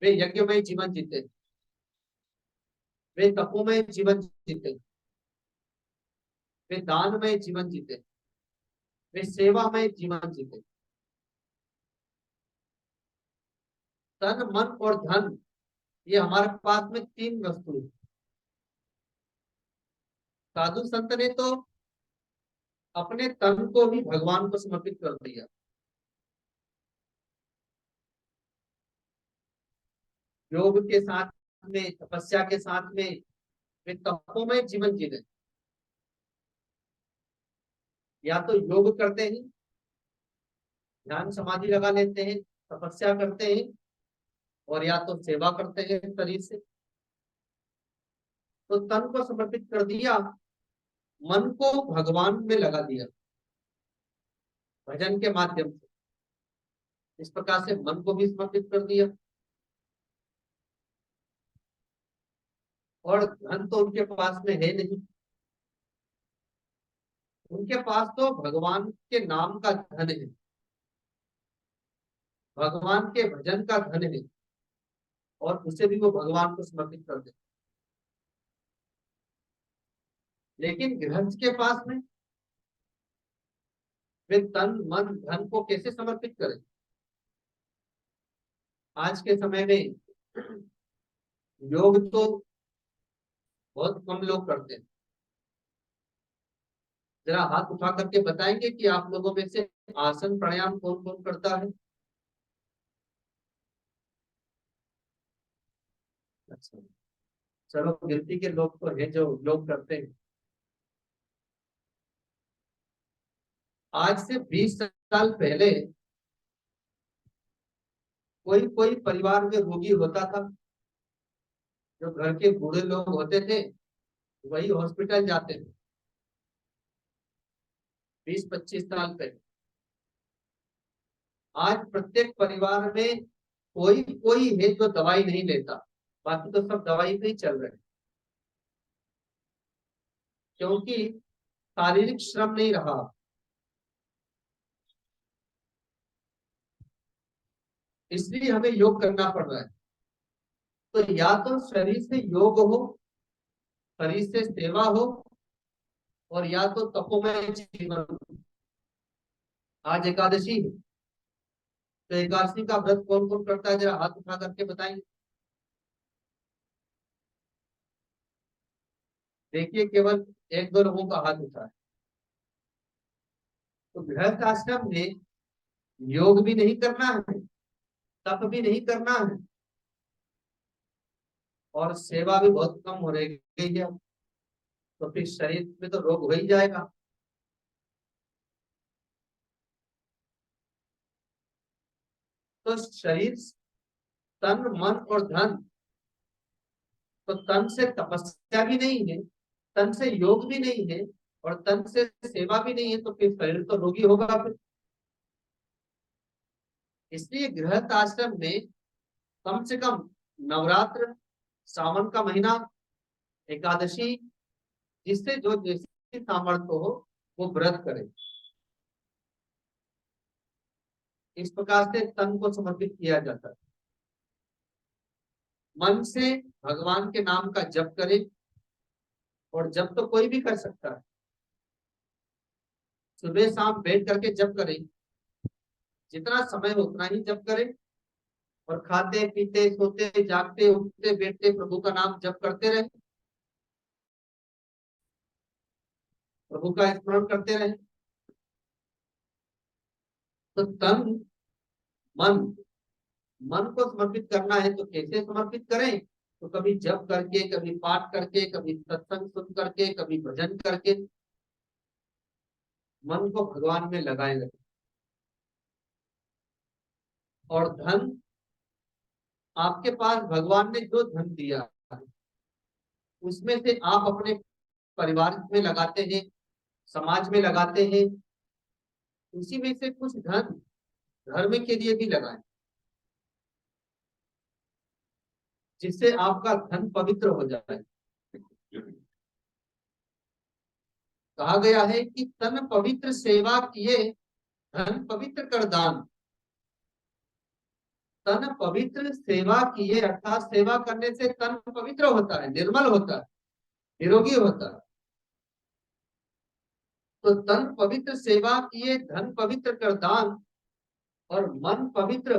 वे यज्ञमय जीवन जीते, वे तपोमय जीवन जीते, वे दानमय जीवन जीते, वे सेवामय जीवन जीते। तन मन और धन, ये हमारे पास में तीन वस्तु है। साधु संत ने तो अपने तन को भी भगवान को समर्पित कर दिया। योग के साथ में, तपस्या के साथ में वे तपोमय जीवन जी रहे। या तो योग करते हैं, ध्यान समाधि लगा लेते हैं, तपस्या करते हैं, और या तो सेवा करते हैं शरीर से। तो तन को समर्पित कर दिया, मन को भगवान में लगा दिया भजन के माध्यम से। इस प्रकार से मन को भी समर्पित कर दिया। और धन तो उनके पास में है नहीं, उनके पास तो भगवान के नाम का धन है, भगवान के भजन का धन है, और उसे भी वो भगवान को समर्पित कर दे। लेकिन गृहस्थ के पास में वे तन मन धन को कैसे समर्पित करें? आज के समय में योग तो बहुत कम लोग करते हैं। जरा हाथ उठा करके बताएंगे कि आप लोगों में से आसन प्राणायाम कौन कौन करता है? अच्छा, चलो गिनती के लोग तो हैं जो लोग करते हैं। आज से 20 साल पहले कोई कोई परिवार में रोगी होता था, जो घर के बूढ़े लोग होते थे वही हॉस्पिटल जाते थे। 20-25 साल पहले। आज प्रत्येक परिवार में कोई कोई है जो दवाई नहीं लेता, बाकी तो सब दवाई पे ही चल रहे हैं। क्योंकि शारीरिक श्रम नहीं रहा। इसलिए हमें योग करना पड़ रहा है। तो या तो शरीर से योग हो, शरीर से सेवा हो, और या तो तपोमय जीवन हो। आज एकादशी है, तो एकादशी का व्रत कौन कौन करता है? जरा हाथ उठा करके बताएंगे। देखिए, केवल एक दो लोगों का हाथ उठा है। तो गृहस्थ आश्रम में योग भी नहीं करना है, तप भी नहीं करना है, और सेवा भी बहुत कम हो रही है। तो फिर शरीर में तो रोग हो ही जाएगा। तो शरीर, तन मन और धन, तो तन से तपस्या भी नहीं है, तन से योग भी नहीं है, और तन से सेवा भी नहीं है, तो फिर शरीर तो रोगी होगा फिर। इसलिए गृहस्थ आश्रम में कम से कम नवरात्र, सावन का महीना, एकादशी, जिससे जो जैसी सामर्थ्य हो वो व्रत करे। इस प्रकार से तन को समर्पित किया जाता है। मन से भगवान के नाम का जप करे, और जप तो कोई भी कर सकता है। सुबह शाम बैठ करके जप करें, जितना समय हो उतना ही जप करें, और खाते पीते सोते जागते उठते बैठते प्रभु का नाम जप करते रहे, प्रभु का स्मरण करते रहे। तो तन मन, मन को समर्पित करना है तो कैसे समर्पित करें? तो कभी जप करके, कभी पाठ करके, कभी सत्संग सुन करके, कभी भजन करके मन को भगवान में लगाए रखें। और धन, आपके पास भगवान ने जो धन दिया है उसमें से आप अपने परिवार में लगाते हैं, समाज में लगाते हैं, उसी में से कुछ धन धर्म के लिए भी लगाएं, जिससे आपका धन पवित्र हो जाए। कहा गया है कि तन पवित्र सेवा किए धन पवित्र कर दान। तन पवित्र सेवा किए अर्थात सेवा करने से तन पवित्र होता है, निर्मल होता है, निरोगी होता है। तो तन पवित्र सेवा किए धन पवित्र कर दान, और मन पवित्र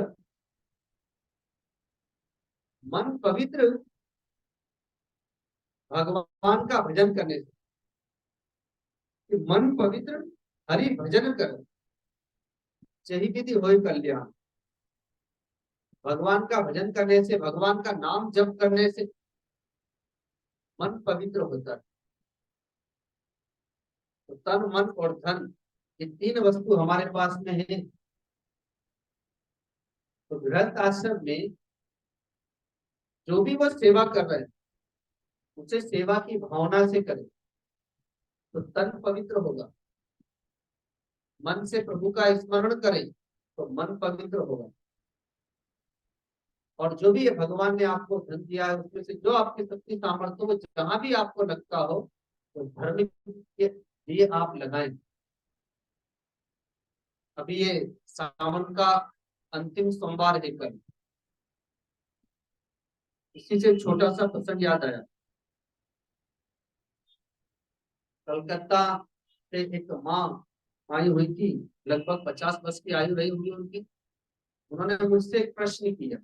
भगवान का भजन करने से। कि मन पवित्र हरि भजन कर यही विधि होय कल्याण। भगवान का भजन करने से, भगवान का नाम जप करने से मन पवित्र होता है। तो तन, मन और धन, ये तीन वस्तु हमारे पास में है। तो गृहस्थ आश्रम में जो भी वो सेवा कर रहे हैं उसे सेवा की भावना से करें तो तन पवित्र होगा। मन से प्रभु का स्मरण करें तो मन पवित्र होगा। और जो भी ये भगवान ने आपको धन दिया है उसमें से जो आपकी शक्ति सामर्थ्य हो, जहां भी आपको लगता हो तो धर्म के लिए आप लगाएं। अभी ये सावन का अंतिम सोमवार है कल, इसी से छोटा सा प्रसंग याद आया। कलकत्ता से एक माँ आई हुई थी, लगभग 50 वर्ष की आयु रही होगी उनकी। उन्होंने मुझसे एक प्रश्न किया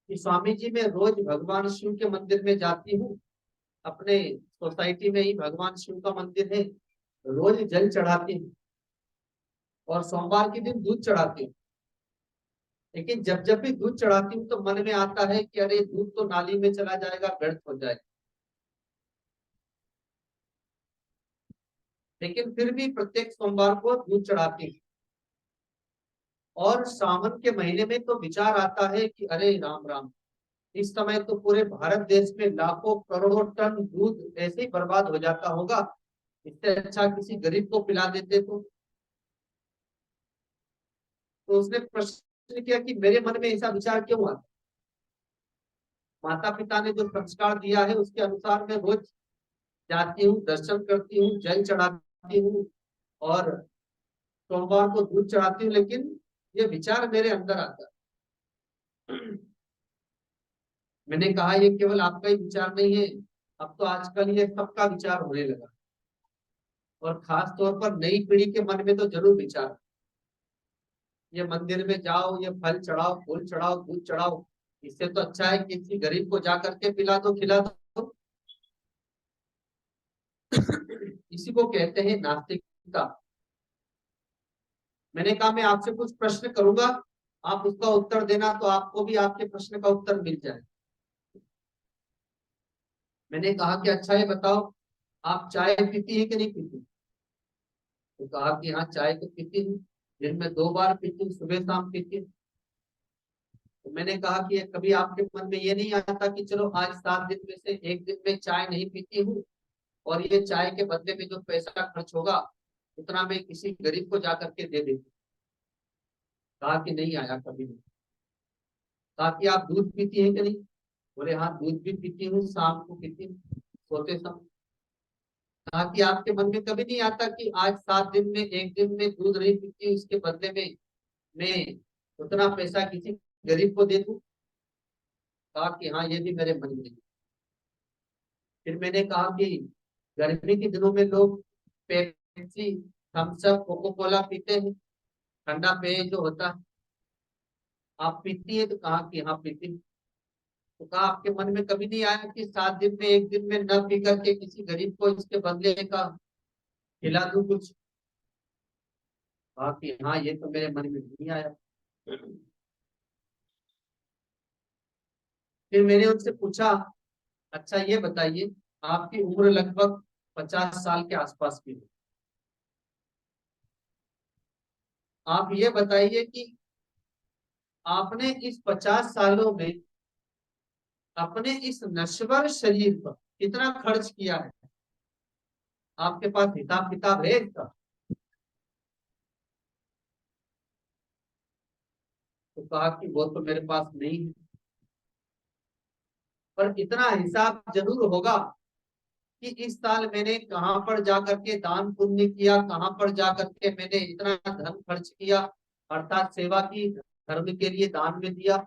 कि स्वामी जी, मैं रोज भगवान शिव के मंदिर में जाती हूँ, अपने सोसाइटी में ही भगवान शिव का मंदिर है, रोज जल चढ़ाती हूँ और सोमवार के दिन दूध चढ़ाती हूँ, लेकिन जब जब भी दूध चढ़ाती हूँ तो मन में आता है कि अरे दूध तो नाली में चला जाएगा, व्यर्थ हो जाएगा। लेकिन फिर भी प्रत्येक सोमवार को दूध चढ़ाती हूँ। और सावन के महीने में तो विचार आता है कि अरे राम राम, इस समय तो पूरे भारत देश में लाखों करोड़ों टन दूध ऐसे ही बर्बाद हो जाता होगा, इससे अच्छा किसी गरीब को पिला देते। तो उसने प्रश्न किया कि मेरे मन में ऐसा विचार क्यों आता। माता पिता ने जो संस्कार दिया है उसके अनुसार मैं रोज जाती हूँ, दर्शन करती हूँ, जल चढ़ाती हूँ और सोमवार को दूध चढ़ाती हूँ, लेकिन ये विचार मेरे अंदर आता है। मैंने कहा ये केवल आपका ही विचार नहीं है, अब तो आजकल ये सबका विचार होने लगा, और खास तौर पर नई पीढ़ी के मन में तो जरूर विचार। ये मंदिर में जाओ, ये फल चढ़ाओ, फूल चढ़ाओ, दूध चढ़ाओ, इससे तो अच्छा है किसी गरीब को जा करके पिला दो, खिला दो। इसी को कहते हैं नास्तिकता। मैंने कहा मैं आपसे कुछ प्रश्न करूंगा, आप उसका उत्तर देना तो आपको भी आपके प्रश्न का उत्तर मिल जाए। मैंने कहा कि अच्छा ये बताओ, आप चाय पीती है कि नहीं पीती। तो कहा कि हाँ चाय तो पीती हूँ, दिन में 2 बार पीती हूँ, सुबह शाम पीती हूँ। तो मैंने कहा कि कभी आपके मन में ये नहीं आता कि चलो आज 7 दिन में से एक दिन में चाय नहीं पीती हूँ और ये चाय के बदले में जो पैसा खर्च होगा उतना मैं किसी गरीब को जाकर के दे देती। कहा कि नहीं आया कभी नहीं। कहा कि आप दूध पीती है कि नहीं। बोले हाँ दूध भी पीती हूँ, शाम को पीती हूँ, सोते समय। कहा कि आपके मन में कभी नहीं आता कि आज 7 दिन में एक दिन में दूध नहीं पीती, उसके बदले में मैं उतना पैसा किसी गरीब को दे दूं। कहा कि हाँ ये भी मेरे मन में है। फिर मैंने कहा कि गर्मी के दिनों में लोग Pepsi, Thums Up, Coca Cola पीते हैं, ठंडा पेय जो होता है, आप पीती है। तो कहा कि हाँ पीती हूँ। तो कहा आपके मन में कभी नहीं आया कि 7 दिन में एक दिन में न पी करके किसी गरीब को इसके बदले का खिला दूं कुछ। कहा कि हाँ ये तो मेरे मन में नहीं आया। फिर मैंने उनसे पूछा अच्छा ये बताइए, आपकी उम्र लगभग 50 साल के आसपास की है, आप ये बताइए कि आपने इस 50 सालों में अपने इस नश्वर शरीर पर कितना खर्च किया है? आपके पास हिसाब किताब है इसका? तो कहा कि वो तो मेरे पास नहीं है, पर इतना हिसाब जरूर होगा कि इस साल मैंने कहां पर जाकर के दान पुण्य किया, कहां पर जाकर के मैंने इतना धन खर्च किया, अर्थात सेवा की, धर्म के लिए दान में दिया।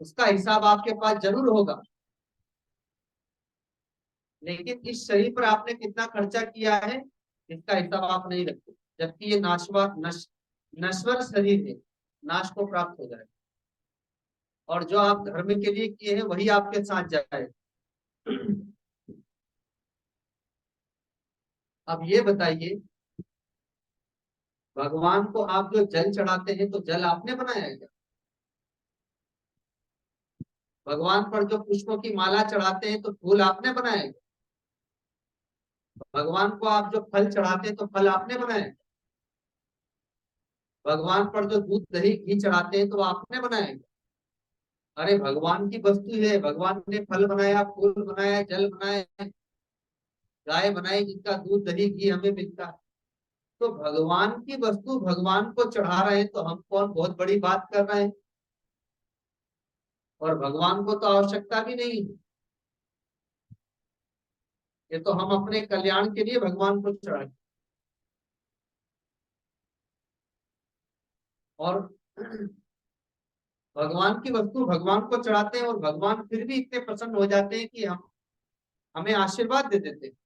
उसका हिसाब आपके पास जरूर होगा। लेकिन इस शरीर पर आपने कितना खर्चा किया है, इसका हिसाब आप नहीं रखते, जबकि ये नश्वर शरीर है, नाश को प्राप्त हो जाए, और जो आप धर्म के लिए किए हैं वही आपके साथ जाए। अब ये बताइए, भगवान को आप जो जल चढ़ाते हैं तो जल आपने बनाया है क्या? भगवान पर जो पुष्पों की माला चढ़ाते हैं तो फूल आपने बनाए हैं क्या? भगवान को आप जो फल चढ़ाते हैं तो फल आपने बनाए हैं क्या? भगवान पर जो दूध दही घी चढ़ाते हैं तो आपने बनाया है क्या? अरे भगवान की वस्तु है, भगवान ने फल बनाया, फूल बनाया, जल बनाया, गाय बनाई जिनका दूध दही घी हमें मिलता है। तो भगवान की वस्तु भगवान को चढ़ा रहे हैं तो हम कौन बहुत बड़ी बात कर रहे हैं? और भगवान को तो आवश्यकता भी नहीं है, ये तो हम अपने कल्याण के लिए भगवान को चढ़ाए। और भगवान की वस्तु भगवान को चढ़ाते हैं और भगवान फिर भी इतने प्रसन्न हो जाते हैं कि हम हमें आशीर्वाद दे देते हैं,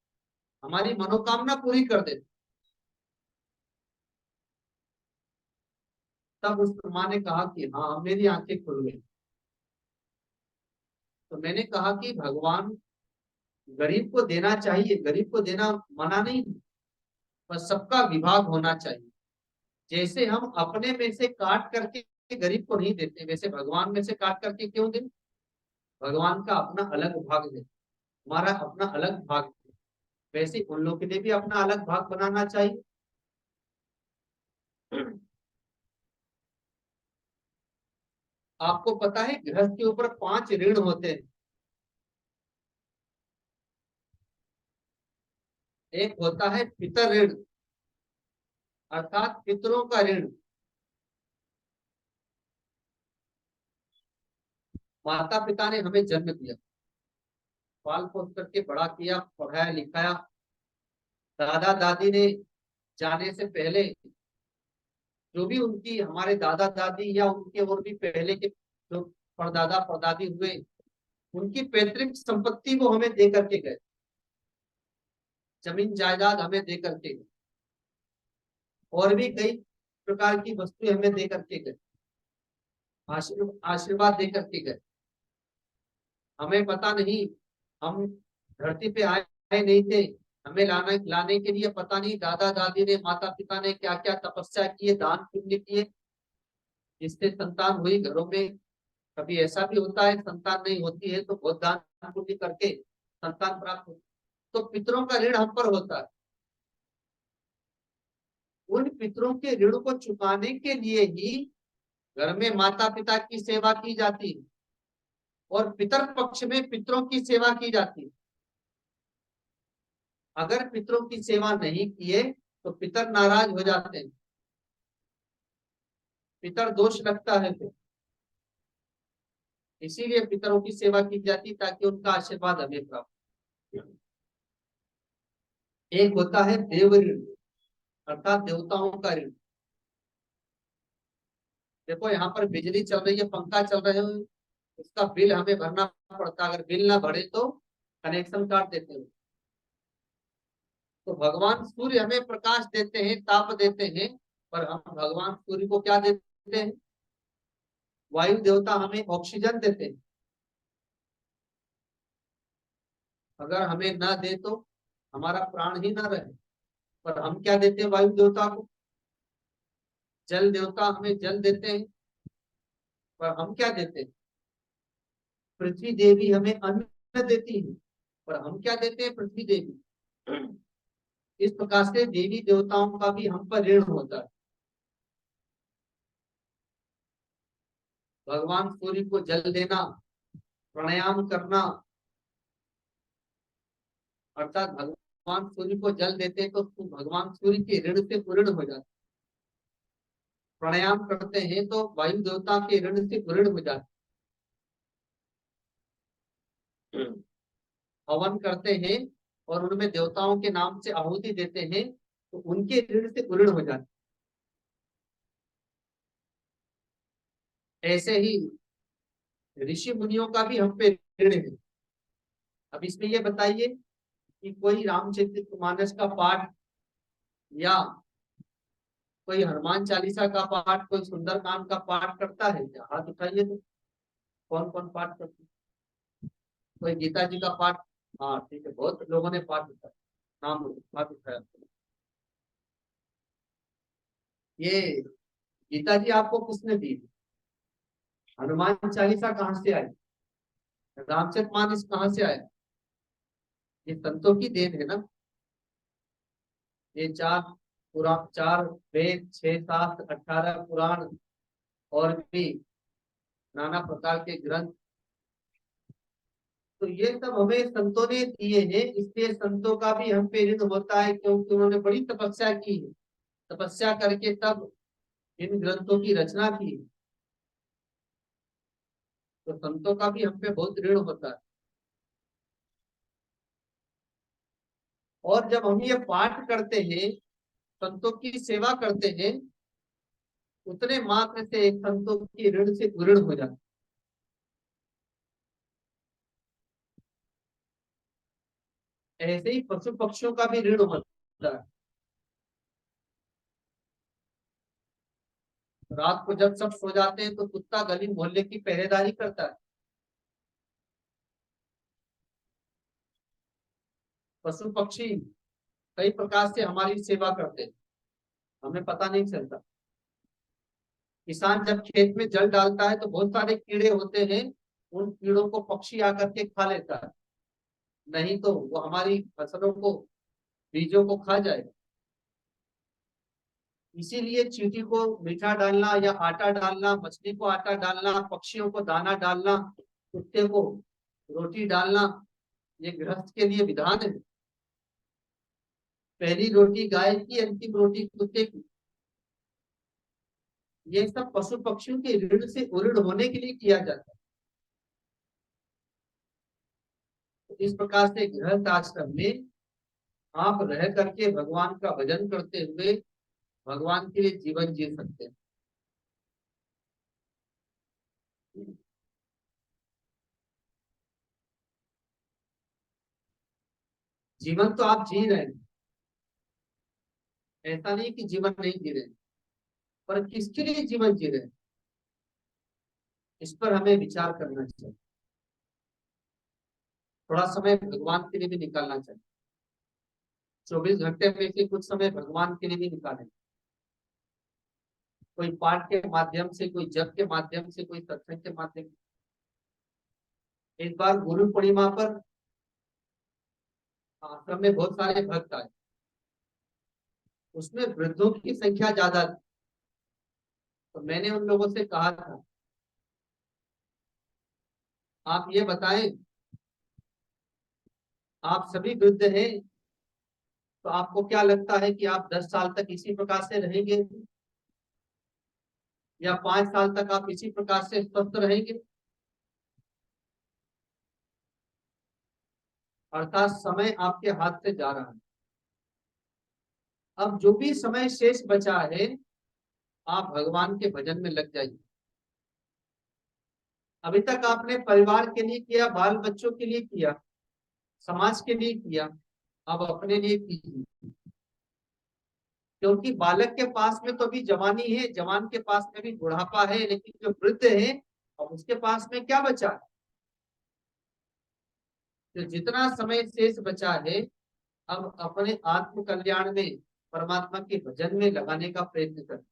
हमारी मनोकामना पूरी कर देते। तब उस माँ ने कहा कि हाँ, मेरी आंखें खुल गई। तो मैंने कहा कि भगवान गरीब को देना चाहिए, गरीब को देना मना नहीं, पर सबका विभाग होना चाहिए। जैसे हम अपने में से काट करके गरीब को नहीं देते, वैसे भगवान में से काट करके क्यों दें? भगवान का अपना अलग भाग है, हमारा अपना अलग भाग है, वैसे उन लोगों के लिए भी अपना अलग भाग बनाना चाहिए। आपको पता है गृहस्थ के ऊपर 5 ऋण होते हैं। एक होता है पितर ऋण, अर्थात पितरों का ऋण। माता पिता ने हमें जन्म दिया, पाल पोस करके बड़ा किया, पढ़ाया लिखाया। दादा दादी ने जाने से पहले जो भी उनकी, हमारे दादा दादी या उनके और भी पहले के जो परदादा परदादी हुए, उनकी पैतृक संपत्ति वो हमें दे करके गए, जमीन जायदाद हमें दे करके गए, और भी कई प्रकार की वस्तुएं हमें दे करके गए, आशीर्वाद दे करके गए। हमें पता नहीं, हम धरती पे आए नहीं थे, हमें लाने लाने के लिए पता नहीं दादा दादी ने, माता पिता ने क्या क्या तपस्या किए, दान पुण्य किए, जिससे संतान हुई घरों में। कभी ऐसा भी होता है संतान नहीं होती है तो बहुत दान पुण्य करके संतान प्राप्त होती, तो पितरों का ऋण हम पर होता है। उन पितरों के ऋण को चुकाने के लिए ही घर में माता पिता की सेवा की जाती है, और पितर पक्ष में पितरों की सेवा की जाती है। अगर पितरों की सेवा नहीं किए तो पितर नाराज हो जाते हैं, पितर दोष लगता है फिर। इसीलिए पितरों की सेवा की जाती ताकि उनका आशीर्वाद हमें प्राप्त हो। एक होता है देव ऋण, अर्थात देवताओं का ऋण। देखो यहाँ पर बिजली चल रही है, पंखा चल रहे हैं, उसका बिल हमें भरना पड़ता है, अगर बिल ना भरे तो कनेक्शन काट देते हैं। तो भगवान सूर्य हमें प्रकाश देते हैं, ताप देते हैं, पर हम भगवान सूर्य को क्या देते हैं? वायु देवता हमें ऑक्सीजन देते हैं। अगर हमें ना दे तो हमारा प्राण ही ना रहे, पर हम क्या देते हैं वायु देवता को? जल देवता हमें जल देते हैं, पर हम क्या देते हैं? पृथ्वी देवी हमें अन्न देती है, पर हम क्या देते हैं? पृथ्वी देवी। इस प्रकार से देवी देवताओं का भी हम पर ऋण होता है। भगवान सूर्य को जल देना, प्राणायाम करना, अर्थात भगवान सूर्य को जल देते हैं तो भगवान सूर्य के ऋण से पूर्ण हो जाते। प्राणायाम करते हैं तो वायु देवता के ऋण से पूर्ण हो जाते। हवन करते हैं और उनमें देवताओं के नाम से आहुति देते हैं तो उनके ऋण से पूर्ण हो जाते। ऐसे ही ऋषि मुनियों का भी हम पे ऋण है। अब इसमें ये बताइए कि कोई रामचरितमानस का पाठ या कोई हनुमान चालीसा का पाठ, कोई सुंदरकांड का पाठ करता है क्या? हाथ उठाइए तो। कौन कौन पाठ करते हैं? कोई गीता जी का पाठ? हाँ ठीक है, बहुत लोगों ने पाठ उठाया, नाम पाठ उठाया। ये गीता जी आपको किसने दी? हनुमान चालीसा कहाँ से आई? रामचरितमानस कहाँ से आया? ये संतों की देन है ना। ये चार वेद, 6, 7, 18 पुराण और भी नाना प्रकार के ग्रंथ, तो ये सब हमें संतों ने दिए हैं। इसलिए संतों का भी हम पे ऋण होता है, क्योंकि उन्होंने बड़ी तपस्या की है। तपस्या करके तब इन ग्रंथों की रचना की। तो संतों का भी हम पे बहुत ऋण होता है। और जब हम ये पाठ करते हैं, संतों की सेवा करते हैं, उतने मात्र से एक संतों की ऋण से ऋण हो जाता है। ऐसे ही पशु पक्षियों का भी ऋण होता है। रात को जब सब सो जाते हैं तो कुत्ता गली मोहल्ले की पहरेदारी करता है। पशु पक्षी कई प्रकार से हमारी सेवा करते हैं, हमें पता नहीं चलता। किसान जब खेत में जल डालता है तो बहुत सारे कीड़े होते हैं, उन कीड़ों को पक्षी आकर के खा लेता है, नहीं तो वो हमारी फसलों को, बीजों को खा जाएगा। इसीलिए चींटी को मीठा डालना या आटा डालना, मछली को आटा डालना, पक्षियों को दाना डालना, कुत्ते को रोटी डालना, ये गृहस्थ के लिए विधान है। पहली रोटी गाय की, अंतिम रोटी कुत्ते की। ये सब पशु पक्षियों के ऋण से उऋण होने के लिए किया जाता है। तो इस प्रकार से गृहस्थ आश्रम में आप रह करके भगवान का भजन करते हुए भगवान के लिए जीवन जी सकते हैं। जीवन तो आप जी रहे हैं, ऐसा नहीं कि जीवन नहीं जी रहे, पर किसके लिए जीवन जी रहे हैं, इस पर हमें विचार करना चाहिए। थोड़ा समय भगवान के लिए भी निकालना चाहिए। 24 घंटे में से कुछ समय भगवान के लिए भी निकालें। कोई पाठ के माध्यम से, कोई जप के माध्यम से, कोई सत्संग के माध्यम से। इस बार गुरु पूर्णिमा पर आश्रम में बहुत सारे भक्त आए, उसमें वृद्धों की संख्या ज्यादा थी। तो मैंने उन लोगों से कहा था, आप ये बताएं, आप सभी वृद्ध हैं, तो आपको क्या लगता है कि आप 10 साल तक इसी प्रकार से रहेंगे या 5 साल तक आप इसी प्रकार से स्वस्थ रहेंगे? अर्थात समय आपके हाथ से जा रहा है। अब जो भी समय शेष बचा है, आप भगवान के भजन में लग जाइए। अभी तक आपने परिवार के लिए किया, बाल बच्चों के लिए किया, समाज के लिए किया, अब अपने लिए कीजिए। क्योंकि बालक के पास में तो भी जवानी है, जवान के पास में भी बुढ़ापा है, लेकिन जो वृद्ध है, अब उसके पास में क्या बचा है? तो जितना समय शेष बचा है, अब अपने आत्म कल्याण में, परमात्मा के भजन में लगाने का प्रयत्न करें।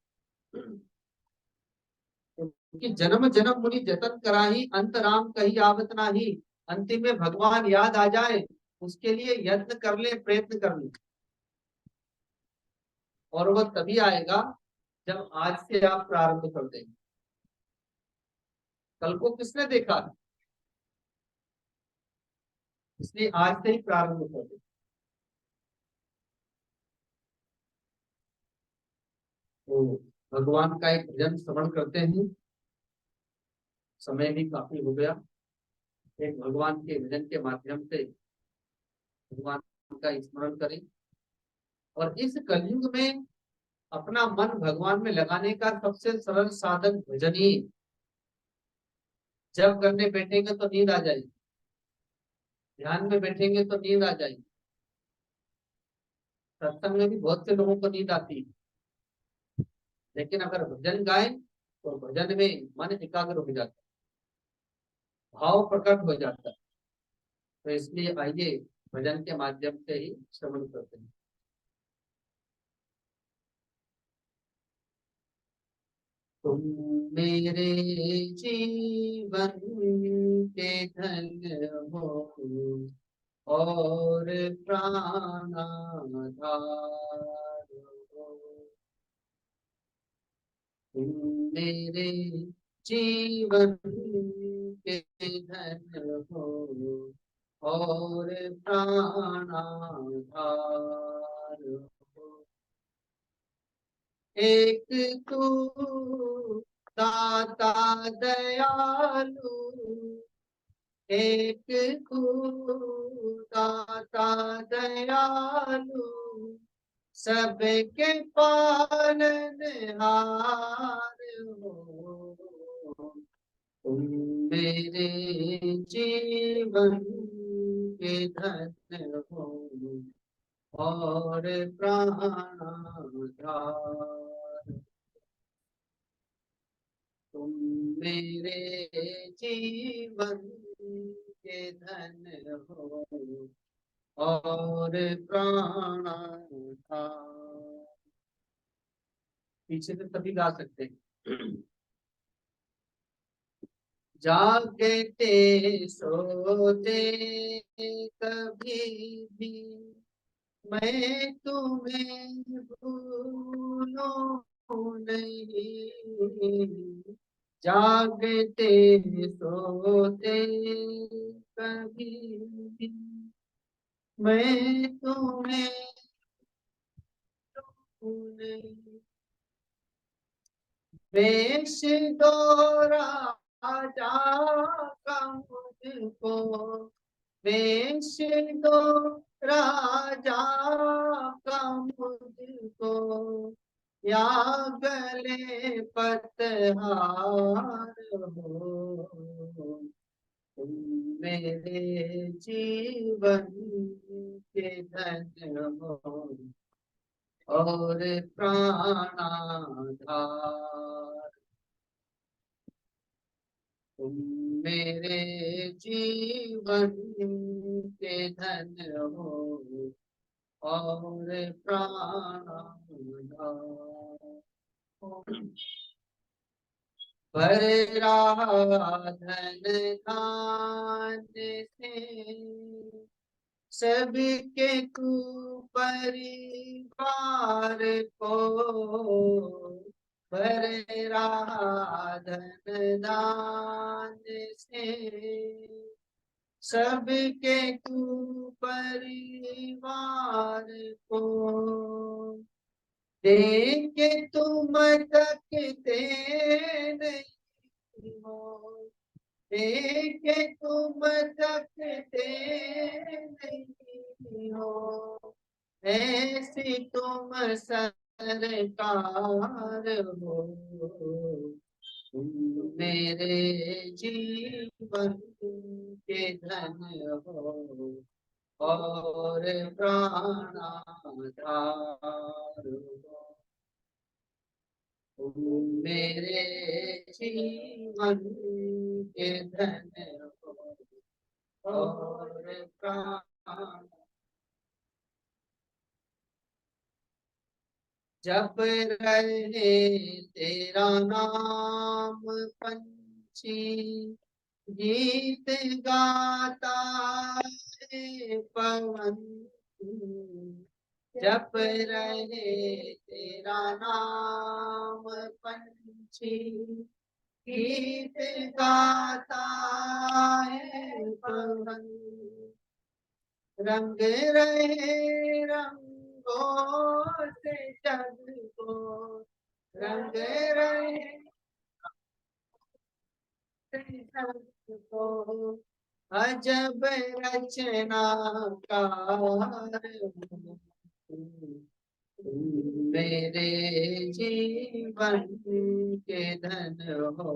क्योंकि जन्म जन्म मुनि जतन कराही, अंत राम कही आवत नाही। अंतिम में भगवान याद आ जाए, उसके लिए यत्न कर ले, प्रयत्न कर ले। और वह तभी आएगा जब आज से आप प्रारंभ कर देंगे। कल को किसने देखा? इसलिए आज से ही प्रारंभ कर दे। तो भगवान का एक भजन श्रवण करते हैं, समय भी काफी हो गया। एक भगवान के भजन के माध्यम से भगवान का स्मरण करें, और इस कलयुग में अपना मन भगवान में लगाने का सबसे सरल साधन भजन ही। जब करने बैठेंगे तो नींद आ जाएगी, ध्यान में बैठेंगे तो नींद आ जाएगी। सत्संग में भी बहुत से लोगों को नींद आती है, लेकिन अगर भजन गाएं तो भजन में मन एकाग्र हो जाता है, भाव प्रकट हो जाता है। तो इसलिए आइए भजन के माध्यम से ही श्रवण करते हैं। तुम मेरे जीवन के धन हो और प्राणाधार हो। तुम मेरे जीवन के धन हो और प्राणाधार हो। एक तू दाता दयालु, एक तू दाता दयालु, सबके पालनहार हो। तुम मेरे जीवन के धन हो और प्राणाधार। तुम मेरे जीवन के धन हो और प्राणाधार। पीछे से सभी गा सकते हैं। जागते सोते कभी भी मैं तुम्हें भूलूं नहीं। जागते सोते कभी भी मैं तुम्हें भूलूं नहीं। वेश दोहरा जागा मुझको, वेश दो राजा का मुझको, या गले पतहार हो। तुम मेरे जीवन के धन हो और प्राणाधार। तुम मेरे जीवन के धन हो और प्राणाधार। पर धन धान से सबके तू परिवार को, भरेरा धन दान से सबके तू परिवार को। देखे तुम तकते नहीं हो, देखे तुम तकते नहीं हो, ऐसी तुम सरकार हो। तुम मेरे जीवन के धन हो और प्राणाधार हो। तुम मेरे जीवन के धन हो और प्राण। जप रहे तेरा नाम पंछी, गीत गाता है पवन। जप रहे तेरा नाम पंछी, गीत गाता है पवन, रंग रहे रंगों से जग को, रंग रहे जग को, अजब रचना कार मेरे जीवन के धन हो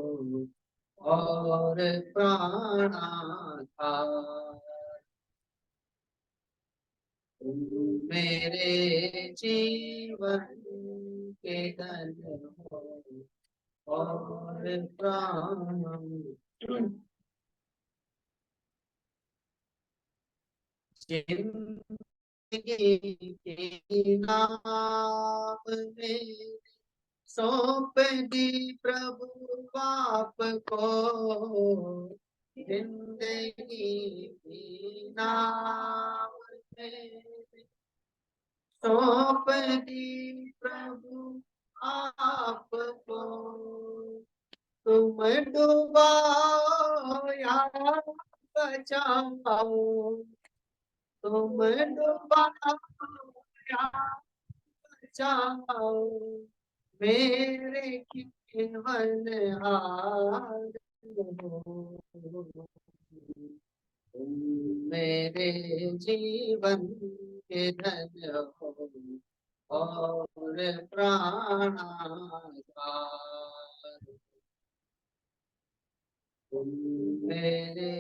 और प्राणाधार, मेरे जीवन के धन हो और प्राण, जिंदगी के नाम में सौंप दी प्रभु आपको, जिंदगी की नाम में सौंप दी प्रभु आपको, तुम डुबाओ या बचाओ, तुम डुबाओ या बचाओ, मेरे केवल हार हो, तुम मेरे जीवन के धन हो और प्राणाधार, तुम मेरे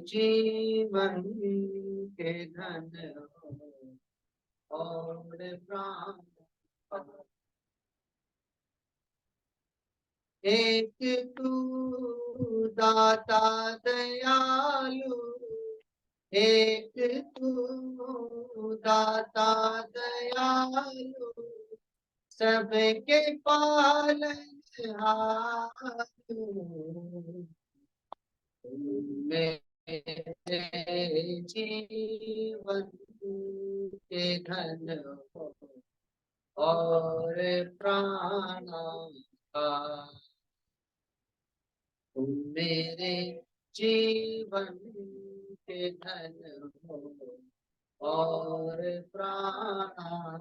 जीवन के धन हो और प्राण, एक तू दाता दयालु, एक तू दाता दयालु, सबके पालनहार, मेरे जीवन के धन हो और प्राणाधार, तुम मेरे जीवन के धन हो और प्राणाधार,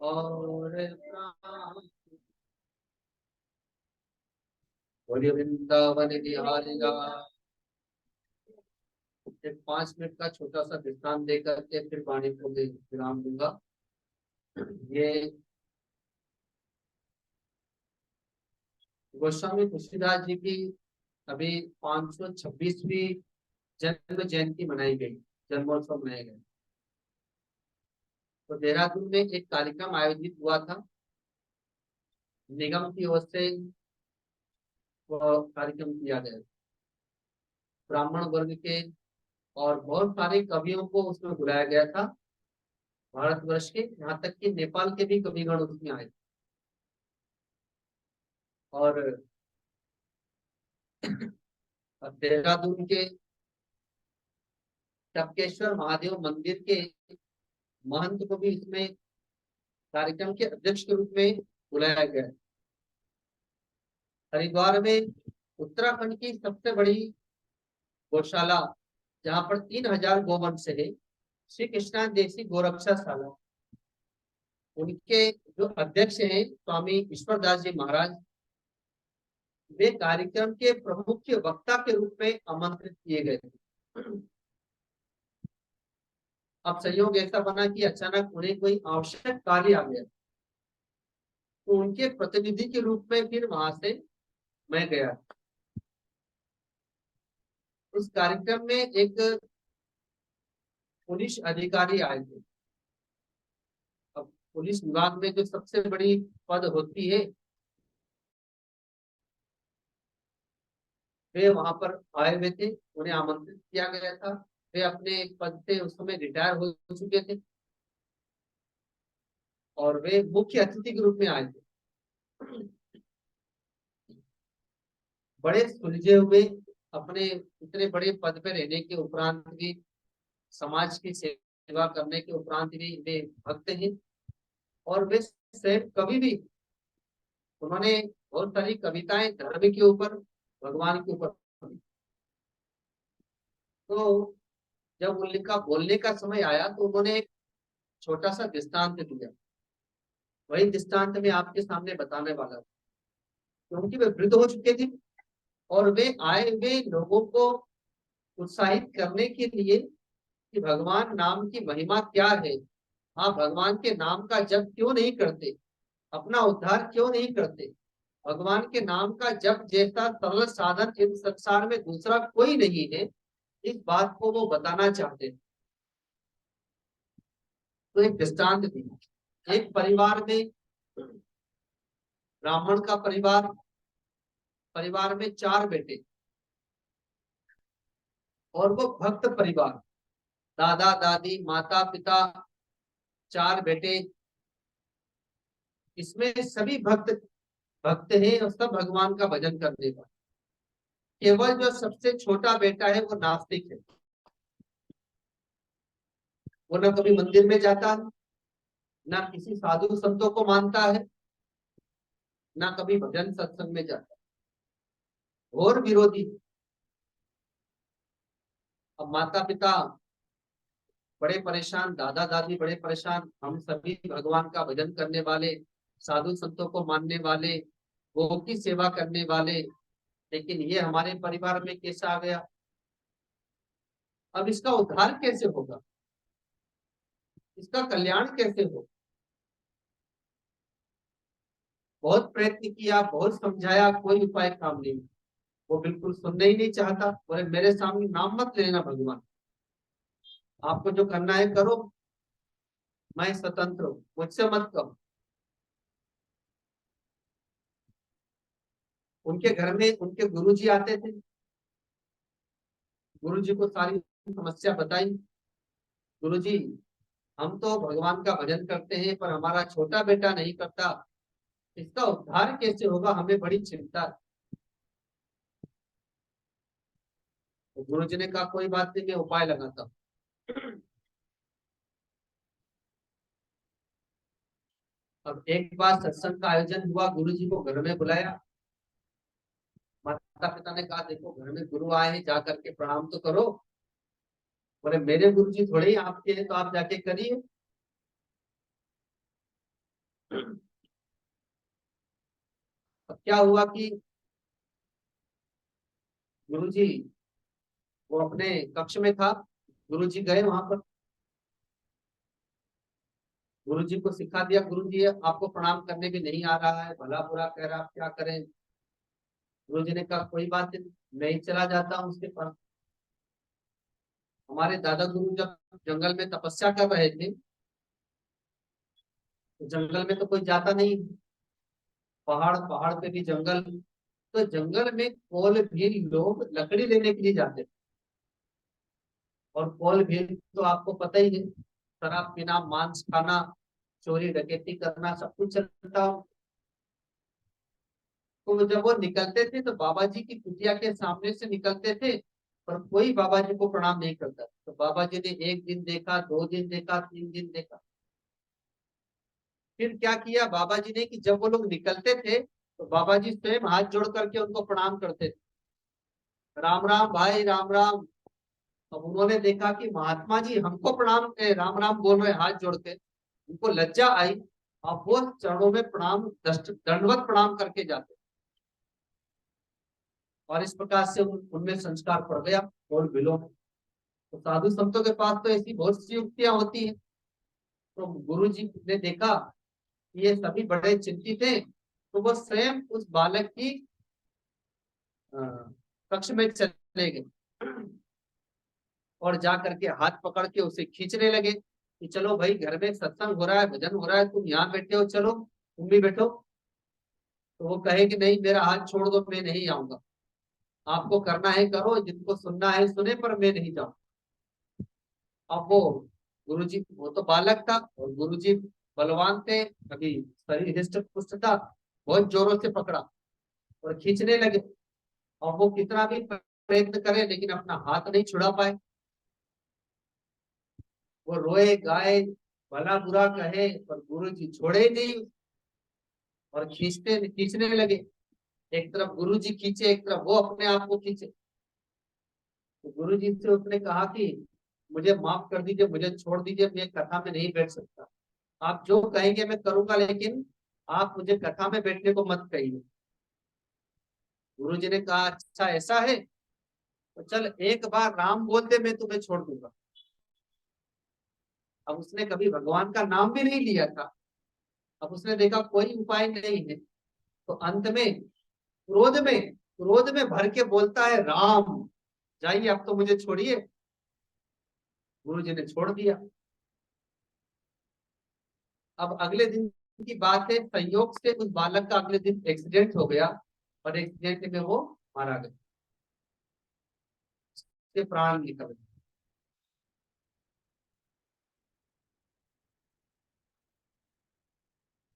और प्राण, बोलिए वृंदावन बिहारी लाल। एक 5 मिनट का छोटा सा विश्राम देकर के फिर वाणी को मैं विराम दूंगा। ये गोस्वामी तुलसीदास जी की अभी 526वीं जन्म जयंती मनाई गई, जन्मोत्सव मनाया गया। तो देहरादून में एक कार्यक्रम आयोजित हुआ था, निगम की ओर से वह कार्यक्रम किया गया, ब्राह्मण वर्ग के और बहुत सारे कवियों को उसमें बुलाया गया था, भारतवर्ष के, यहाँ तक कि नेपाल के भी कविगण उसमें आए। और देहरादून के टपकेश्वर महादेव मंदिर के महंत को भी इसमें कार्यक्रम के अध्यक्ष के रूप में बुलाया गया। हरिद्वार में उत्तराखंड की सबसे बड़ी गौशाला, जहां पर 3000 गोवंश है, श्री कृष्णा देशी गोरक्षाशाला, उनके जो अध्यक्ष हैं स्वामी ईश्वरदास जी महाराज, वे कार्यक्रम के प्रमुख वक्ता के रूप में आमंत्रित किए गए थे। अब संयोग ऐसा बना कि अचानक उन्हें कोई आवश्यक कार्य आ गया, तो उनके प्रतिनिधि के रूप में फिर वहां से मैं गया। उस कार्यक्रम में एक पुलिस अधिकारी आए थे। अब पुलिस विभाग में जो सबसे बड़ी पद होती है, वे वहां पर आए हुए थे, उन्हें आमंत्रित किया गया था। वे अपने पद से उस समय रिटायर हो चुके थे और वे मुख्य अतिथि के रूप में आए थे। बड़े सुलझे हुए, अपने इतने बड़े पद पे रहने के उपरांत भी, समाज की सेवा करने के उपरांत भी वे भक्त हैं, और वे स्वयं कभी भी उन्होंने बहुत सारी कविताएं धर्म के ऊपर, भगवान के ऊपर। तो जब उनका बोलने का समय आया तो उन्होंने एक छोटा सा दृष्टांत दिया। वही दृष्टांत मैं आपके सामने बताने वाला हूँ, क्योंकि वे वृद्ध हो चुके थे और वे आए हुए लोगों को उत्साहित करने के लिए कि भगवान नाम की महिमा क्या है, आप भगवान के नाम का जप क्यों नहीं करते, अपना उद्धार क्यों नहीं करते। भगवान के नाम का जप जैसा सरल साधन इस संसार में दूसरा कोई नहीं है, इस बात को वो बताना चाहते हैं। तो एक दृष्टांत दी। एक परिवार में, ब्राह्मण का परिवार, परिवार में 4 बेटे और वो भक्त परिवार, दादा दादी माता पिता, 4 बेटे, इसमें सभी भक्त भक्त हैं और सब भगवान का भजन करने वाले। केवल जो सबसे छोटा बेटा है वो नास्तिक है, वो न कभी मंदिर में जाता है, ना किसी साधु संतों को मानता है, ना कभी भजन सत्संग में जाता है, और विरोधी। अब माता पिता बड़े परेशान, दादा दादी बड़े परेशान, हम सभी भगवान का भजन करने वाले, साधु संतों को मानने वाले, गौ की सेवा करने वाले, लेकिन ये हमारे परिवार में कैसा आ गया। अब इसका उद्धार कैसे होगा, इसका कल्याण कैसे हो। बहुत प्रयत्न किया, बहुत समझाया, कोई उपाय काम नहीं। वो बिल्कुल सुनने ही नहीं चाहता, बोले मेरे सामने नाम मत लेना भगवान, आपको जो करना है करो, मैं स्वतंत्र हूँ, मुझसे मत करो। उनके घर में उनके गुरुजी आते थे, गुरुजी को सारी समस्या बताई। गुरुजी, हम तो भगवान का भजन करते हैं पर हमारा छोटा बेटा नहीं करता, इसका उद्धार कैसे होगा, हमें बड़ी चिंता है। तो गुरुजी ने कहा कोई बात नहीं, मैं उपाय लगाता हूँ। अब एक बार सत्संग का आयोजन हुआ, गुरुजी को घर में बुलाया। माता पिता ने कहा देखो घर में गुरु आए हैं, जा करके प्रणाम तो करो। बोले मेरे गुरुजी थोड़े ही आपके हैं, तो आप जाके करिए। अब क्या हुआ कि गुरुजी, वो अपने कक्ष में था, गुरुजी गए वहां पर, गुरुजी को सिखा दिया, गुरुजी आपको प्रणाम करने भी नहीं आ रहा है, भला बुरा कह रहा, आप क्या करें। गुरुजी ने कहा कोई बात नहीं, मैं ही चला जाता हूँ उसके पास। हमारे दादा गुरु जब जंगल में तपस्या कर रहे थे, तो जंगल में तो कोई जाता नहीं, पहाड़ पहाड़ पे भी जंगल, तो जंगल में कोल भी लोग लकड़ी लेने के लिए जाते थे। और कोल भी तो आपको पता ही है, शराब पीना, मांस खाना, चोरी डकैती करना, सब कुछ चलता हो। तो जब वो निकलते थे तो बाबा जी की कुटिया के सामने से निकलते थे, पर कोई बाबा जी को प्रणाम नहीं करता। तो बाबा जी ने 1 दिन देखा, 2 दिन देखा, 3 दिन देखा। फिर क्या किया बाबा जी ने कि जब वो लोग निकलते थे तो बाबा जी स्वयं हाथ जोड़ करके उनको प्रणाम करते थे, राम राम भाई, राम राम। अब उन्होंने देखा कि महात्मा जी हमको प्रणाम राम राम बोल रहे हाथ जोड़ के, उनको लज्जा आई। अब वो चरणों में प्रणाम, दंडवत प्रणाम करके जाते, और इस प्रकार से उनमें संस्कार पड़ गया और विलोम। तो साधु संतों के पास तो ऐसी बहुत सी युक्तियां होती हैं। तो गुरु जी ने देखा कि ये सभी बड़े चिंतित हैं, तो वो स्वयं उस बालक की अ, कक्ष में चले गए और जा करके हाथ पकड़ के उसे खींचने लगे कि चलो भाई, घर में सत्संग हो रहा है, भजन हो रहा है, तुम यहाँ बैठे हो, चलो तुम भी बैठो। तो वो कहे कि नहीं, मेरा हाथ छोड़ दो, मैं नहीं आऊंगा, आपको करना है करो, जिनको सुनना है सुने, पर मैं नहीं जाऊँ। अब वो गुरुजी, वो तो बालक था और गुरुजी बलवान थे, अभी शरीर हिस्ट पुष्ट था, बहुत जोरों से पकड़ा और खींचने लगे। और वो कितना भी प्रयत्न करे लेकिन अपना हाथ नहीं छुड़ा पाए। वो रोए गाए, भला बुरा कहे, पर गुरुजी छोड़े ही नहीं। और खींचने लगे। एक तरफ गुरु जी खींचे, एक तरफ वो अपने आप को खींचे। तो गुरु जी से उसने कहा कि मुझे माफ कर दीजिए, मुझे छोड़ दीजिए, मैं कथा में नहीं बैठ सकता। आप जो कहेंगे मैं करूंगा, लेकिन आप मुझे कथा में बैठने को मत कहिए। गुरु जी ने कहा अच्छा ऐसा है, तो चल एक बार राम बोल दे, मैं तुम्हें छोड़ दूंगा। अब उसने कभी भगवान का नाम भी नहीं लिया था। अब उसने देखा कोई उपाय नहीं है, तो अंत में क्रोध में भर के बोलता है राम, जाइए अब तो मुझे छोड़िए। गुरु जी ने छोड़ दिया। अब अगले दिन की बात है, संयोग से उस बालक का अगले दिन एक्सीडेंट हो गया, और एक्सीडेंट में वो मारा गया, उसके प्राण निकल गए।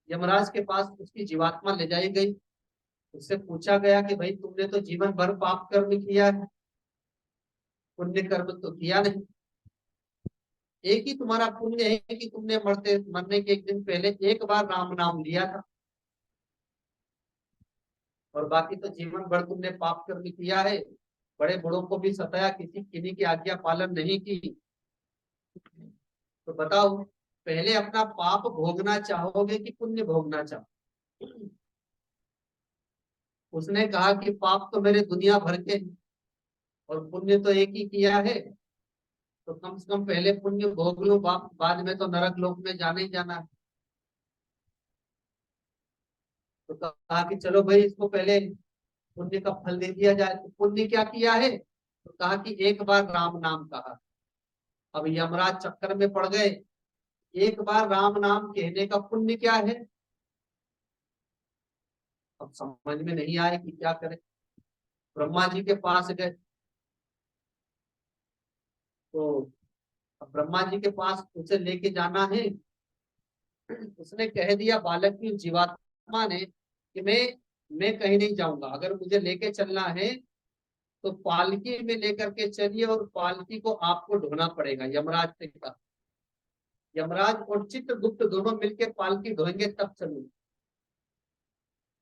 यमराज के पास उसकी जीवात्मा ले जाई गई। उससे पूछा गया कि भाई तुमने तो जीवन भर पाप कर्म किया है, पुण्य कर्म तो किया नहीं। एक ही तुम्हारा पुण्य है कि तुमने मरने के एक दिन पहले एक बार राम नाम लिया था, और बाकी तो जीवन भर तुमने पाप कर्म किया है। बड़े बड़ों को भी सताया, किन्हीं की आज्ञा पालन नहीं की। तो बताओ, पहले अपना पाप भोगना चाहोगे कि पुण्य भोगना चाहो? उसने कहा कि पाप तो मेरे दुनिया भर के हैं, और पुण्य तो एक ही किया है, तो कम से कम पहले पुण्य भोग लो, बाद में तो नरक लोक में जाना ही जाना है। तो कहा कि चलो भाई इसको पहले पुण्य का फल दे दिया जाए। तो पुण्य क्या किया है? तो कहा कि एक बार राम नाम कहा। अब यमराज चक्कर में पड़ गए, एक बार राम नाम कहने का पुण्य क्या है? अब समझ में नहीं आए कि क्या करें। ब्रह्मा जी के पास गए। तो अब ब्रह्मा जी के पास उसे लेके जाना है। उसने कह दिया बालक की जीवात्मा ने कि मैं कहीं नहीं जाऊंगा, अगर मुझे लेके चलना है तो पालकी में लेकर के चलिए, और पालकी को आपको ढोना पड़ेगा। यमराज ने कहा। यमराज और चित्रगुप्त दोनों मिलकर पालकी ढोएंगे तब चलूंगा।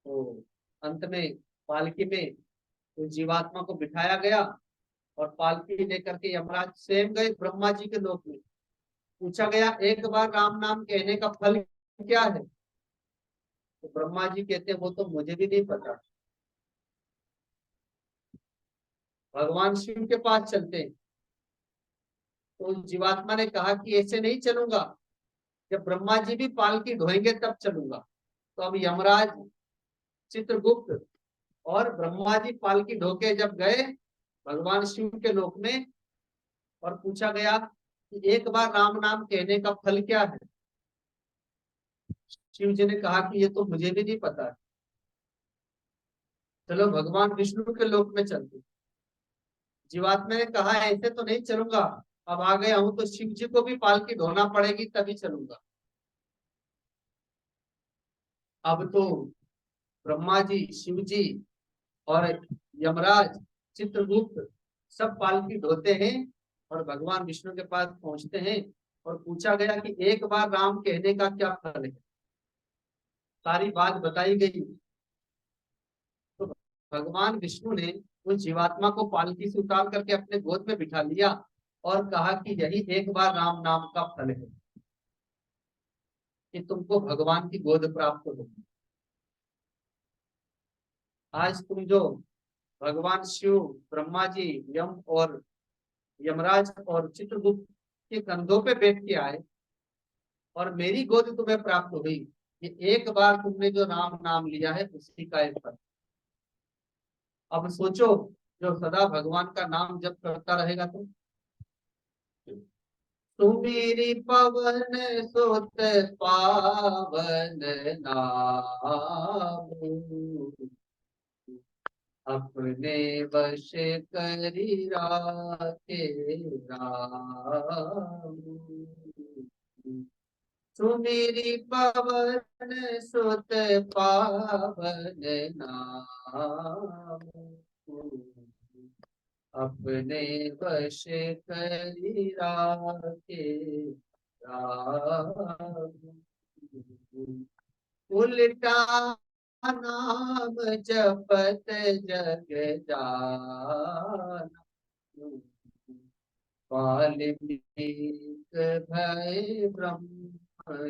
तो अंत में पालकी में उस जीवात्मा को बिठाया गया, और पालकी लेकर के यमराज स्वयं गए ब्रह्मा जी के लोक में। पूछा गया एक बार राम नाम कहने का फल क्या है? तो ब्रह्मा जी कहते हैं वो तो मुझे भी नहीं पता, भगवान शिव के पास चलते हैं। तो उस जीवात्मा ने कहा कि ऐसे नहीं चलूंगा, जब ब्रह्मा जी भी पालकी ढोएंगे तब चलूंगा। तो अब यमराज, चित्रगुप्त और ब्रह्मा जी पालकी ढोके जब गए भगवान शिव के लोक में, और पूछा गया कि एक बार राम नाम कहने का फल क्या है? शिव जी ने कहा कि ये तो मुझे भी नहीं पता है, चलो भगवान विष्णु के लोक में चलते। जीवात्मा ने कहा ऐसे तो नहीं चलूंगा, अब आ गया हूं तो शिव जी को भी पालकी ढोना पड़ेगी तभी चलूंगा। अब तो ब्रह्मा जी, शिव जी और यमराज, चित्रगुप्त सब पालकी ढोते हैं, और भगवान विष्णु के पास पहुंचते हैं। और पूछा गया कि एक बार राम कहने का क्या फल है? सारी बात बताई गई। तो भगवान विष्णु ने उस जीवात्मा को पालकी से उतार करके अपने गोद में बिठा लिया, और कहा कि यही एक बार राम नाम का फल है कि तुमको भगवान की गोद प्राप्त होगी। आज तुम जो भगवान शिव, ब्रह्मा जी, यम और यमराज और चित्रगुप्त के कंधों पे बैठ के आए, और मेरी गोद तुम्हें प्राप्त हो गई, ये एक बार तुमने जो राम नाम लिया है उसी का एक फल। अब सोचो, जो सदा भगवान का नाम जप करता रहेगा तो सुमीरी पवन सुत पावन नाम, अपने वश करी राखे राम। सुमिरी पवन सुत पावन नाम, अपने वश करी राखे राम। उल्टा नाम जपत जग जाना, वाल्मीकि भय ब्रह्म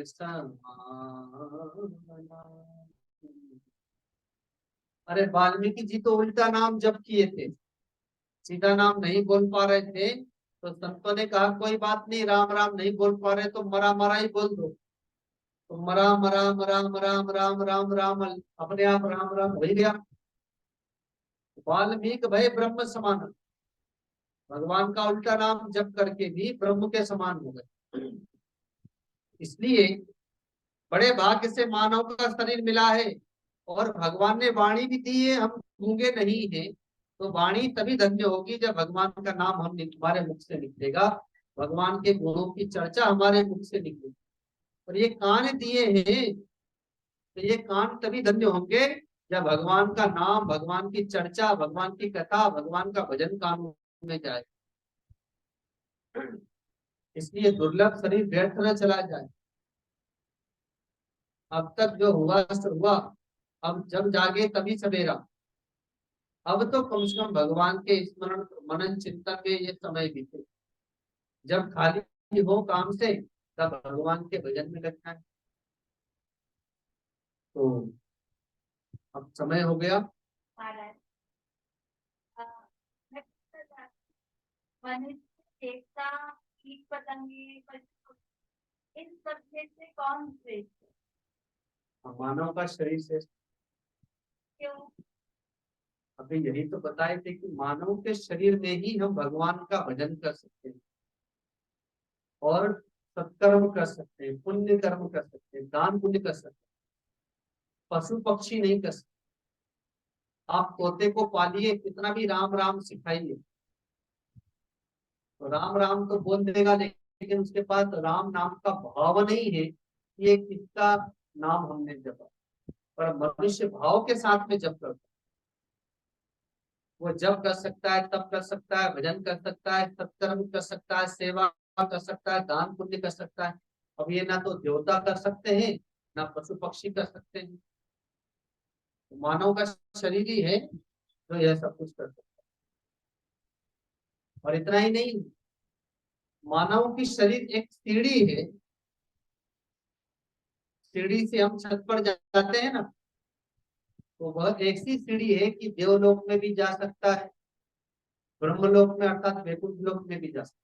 समाना। अरे वाल्मीकि जी तो उल्टा नाम जप किए थे, सीधा नाम नहीं बोल पा रहे थे, तो संतों ने कहा कोई बात नहीं, राम राम नहीं बोल पा रहे तो मरा मरा ही बोल दो। तो मरा मरा मरा मरा राम राम राम, अपने आप राम राम हो ही गया। वाल्मीकि भय ब्रह्म समान, भगवान का उल्टा नाम जप करके भी ब्रह्म के समान हो गए। इसलिए बड़े भाग्य से मानव का शरीर मिला है, और भगवान ने वाणी भी दी है, हम गूंगे नहीं है। तो वाणी तभी धन्य होगी जब भगवान का नाम हमारे मुख से निकलेगा, भगवान के गुणों की चर्चा हमारे मुख से निकलेगी। और ये कान दिए हैं, तो ये कान तभी धन्य होंगे जब भगवान का नाम, भगवान की चर्चा, भगवान की कथा, भगवान का भजन कान में जाए। इसलिए दुर्लभ शरीर व्यर्थ न चला जाए। अब तक जो हुआ सो हुआ, अब जब जागे तभी सवेरा। अब तो कम से कम भगवान के स्मरण मनन चिंतन में ये समय बीते। जब खाली हो काम से तब भगवान के भजन में लगना है। तो अब समय हो गया। देवता, कीट पतंगे, इन सब में से कौन श्रेष्ठ है? मानव का शरीर से। क्यों? अभी यही तो बताए थे कि मानव के शरीर में ही हम भगवान का भजन कर सकते हैं, और सत्कर्म कर सकते हैं, पुण्य कर्म कर सकते हैं, दान पुण्य कर सकते हैं। पशु पक्षी नहीं कर सकते। आप तोते को पालिए, कितना भी राम राम सिखाइए, तो राम राम तो बोल देगा, लेकिन उसके पास राम नाम का भाव नहीं है। ये किसका नाम हमने जपा, पर मनुष्य भाव के साथ में जप करता है। वो जप कर सकता है, तप कर सकता है, भजन कर सकता है, सत्कर्म कर सकता है, सेवा कर सकता है, दान पुण्य कर सकता है। अब ये ना तो देवता कर सकते हैं, ना पशु पक्षी कर सकते हैं। मानव का शरीर ही है जो यह सब कुछ कर सकता है। और इतना ही नहीं, मानव की शरीर एक सीढ़ी है। सीढ़ी से हम छत पर जाते हैं ना, तो वह ऐसी सीढ़ी है कि देवलोक में भी जा सकता है, ब्रह्मलोक में अर्थात वैकुंठ लोक में भी जा सकता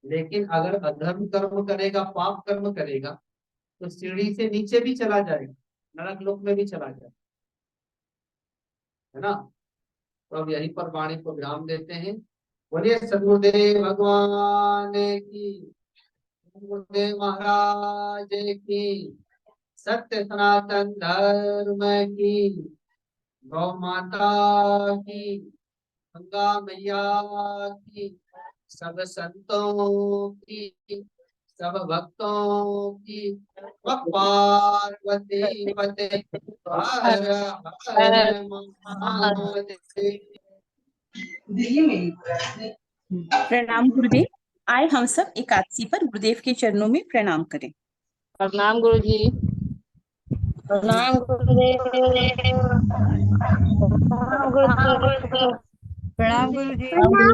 है। लेकिन अगर अधर्म कर्म करेगा, पाप कर्म करेगा, तो सीढ़ी से नीचे भी चला जाएगा, नरक लोक में भी चला जाएगा, है ना। तो अब यहीं पर वाणी को विराम देते हैं। बोलिए सदगुरुदेव भगवान की, गुरुदेव महाराज की, सत्य सनातन धर्म की, गौ माता की, गंगा मैया की, सब संतों की, सब भक्तों की, पार्वती पते हर हर महादेव। प्रणाम गुरुदेव। आए हम सब एकादशी पर गुरुदेव के चरणों में प्रणाम करें। प्रणाम गुरु जी। प्रणाम गुरुदेव। प्रणाम गुरु जी। प्रणाम गुरु जी। प्रणाम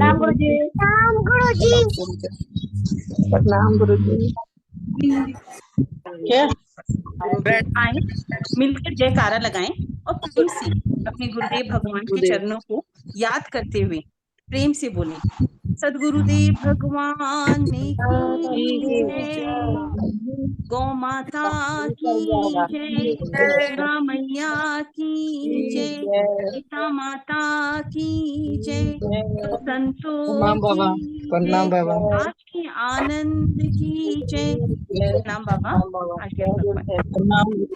गुरु जी। प्रणाम गुरु जी। प्रणाम गुरु जी। आए मिलकर जयकारा लगाएं और प्रेम से अपने गुरुदेव भगवान के चरणों को याद करते हुए प्रेम से बोलें, सदगुरुदेव भगवान की जय, गौ माता की जय, गंगा मैया की जय, सीता माता की जय, संतों की जय, आज के आनंद की जय। प्रणाम बाबा, आज्ञा फरमाएं।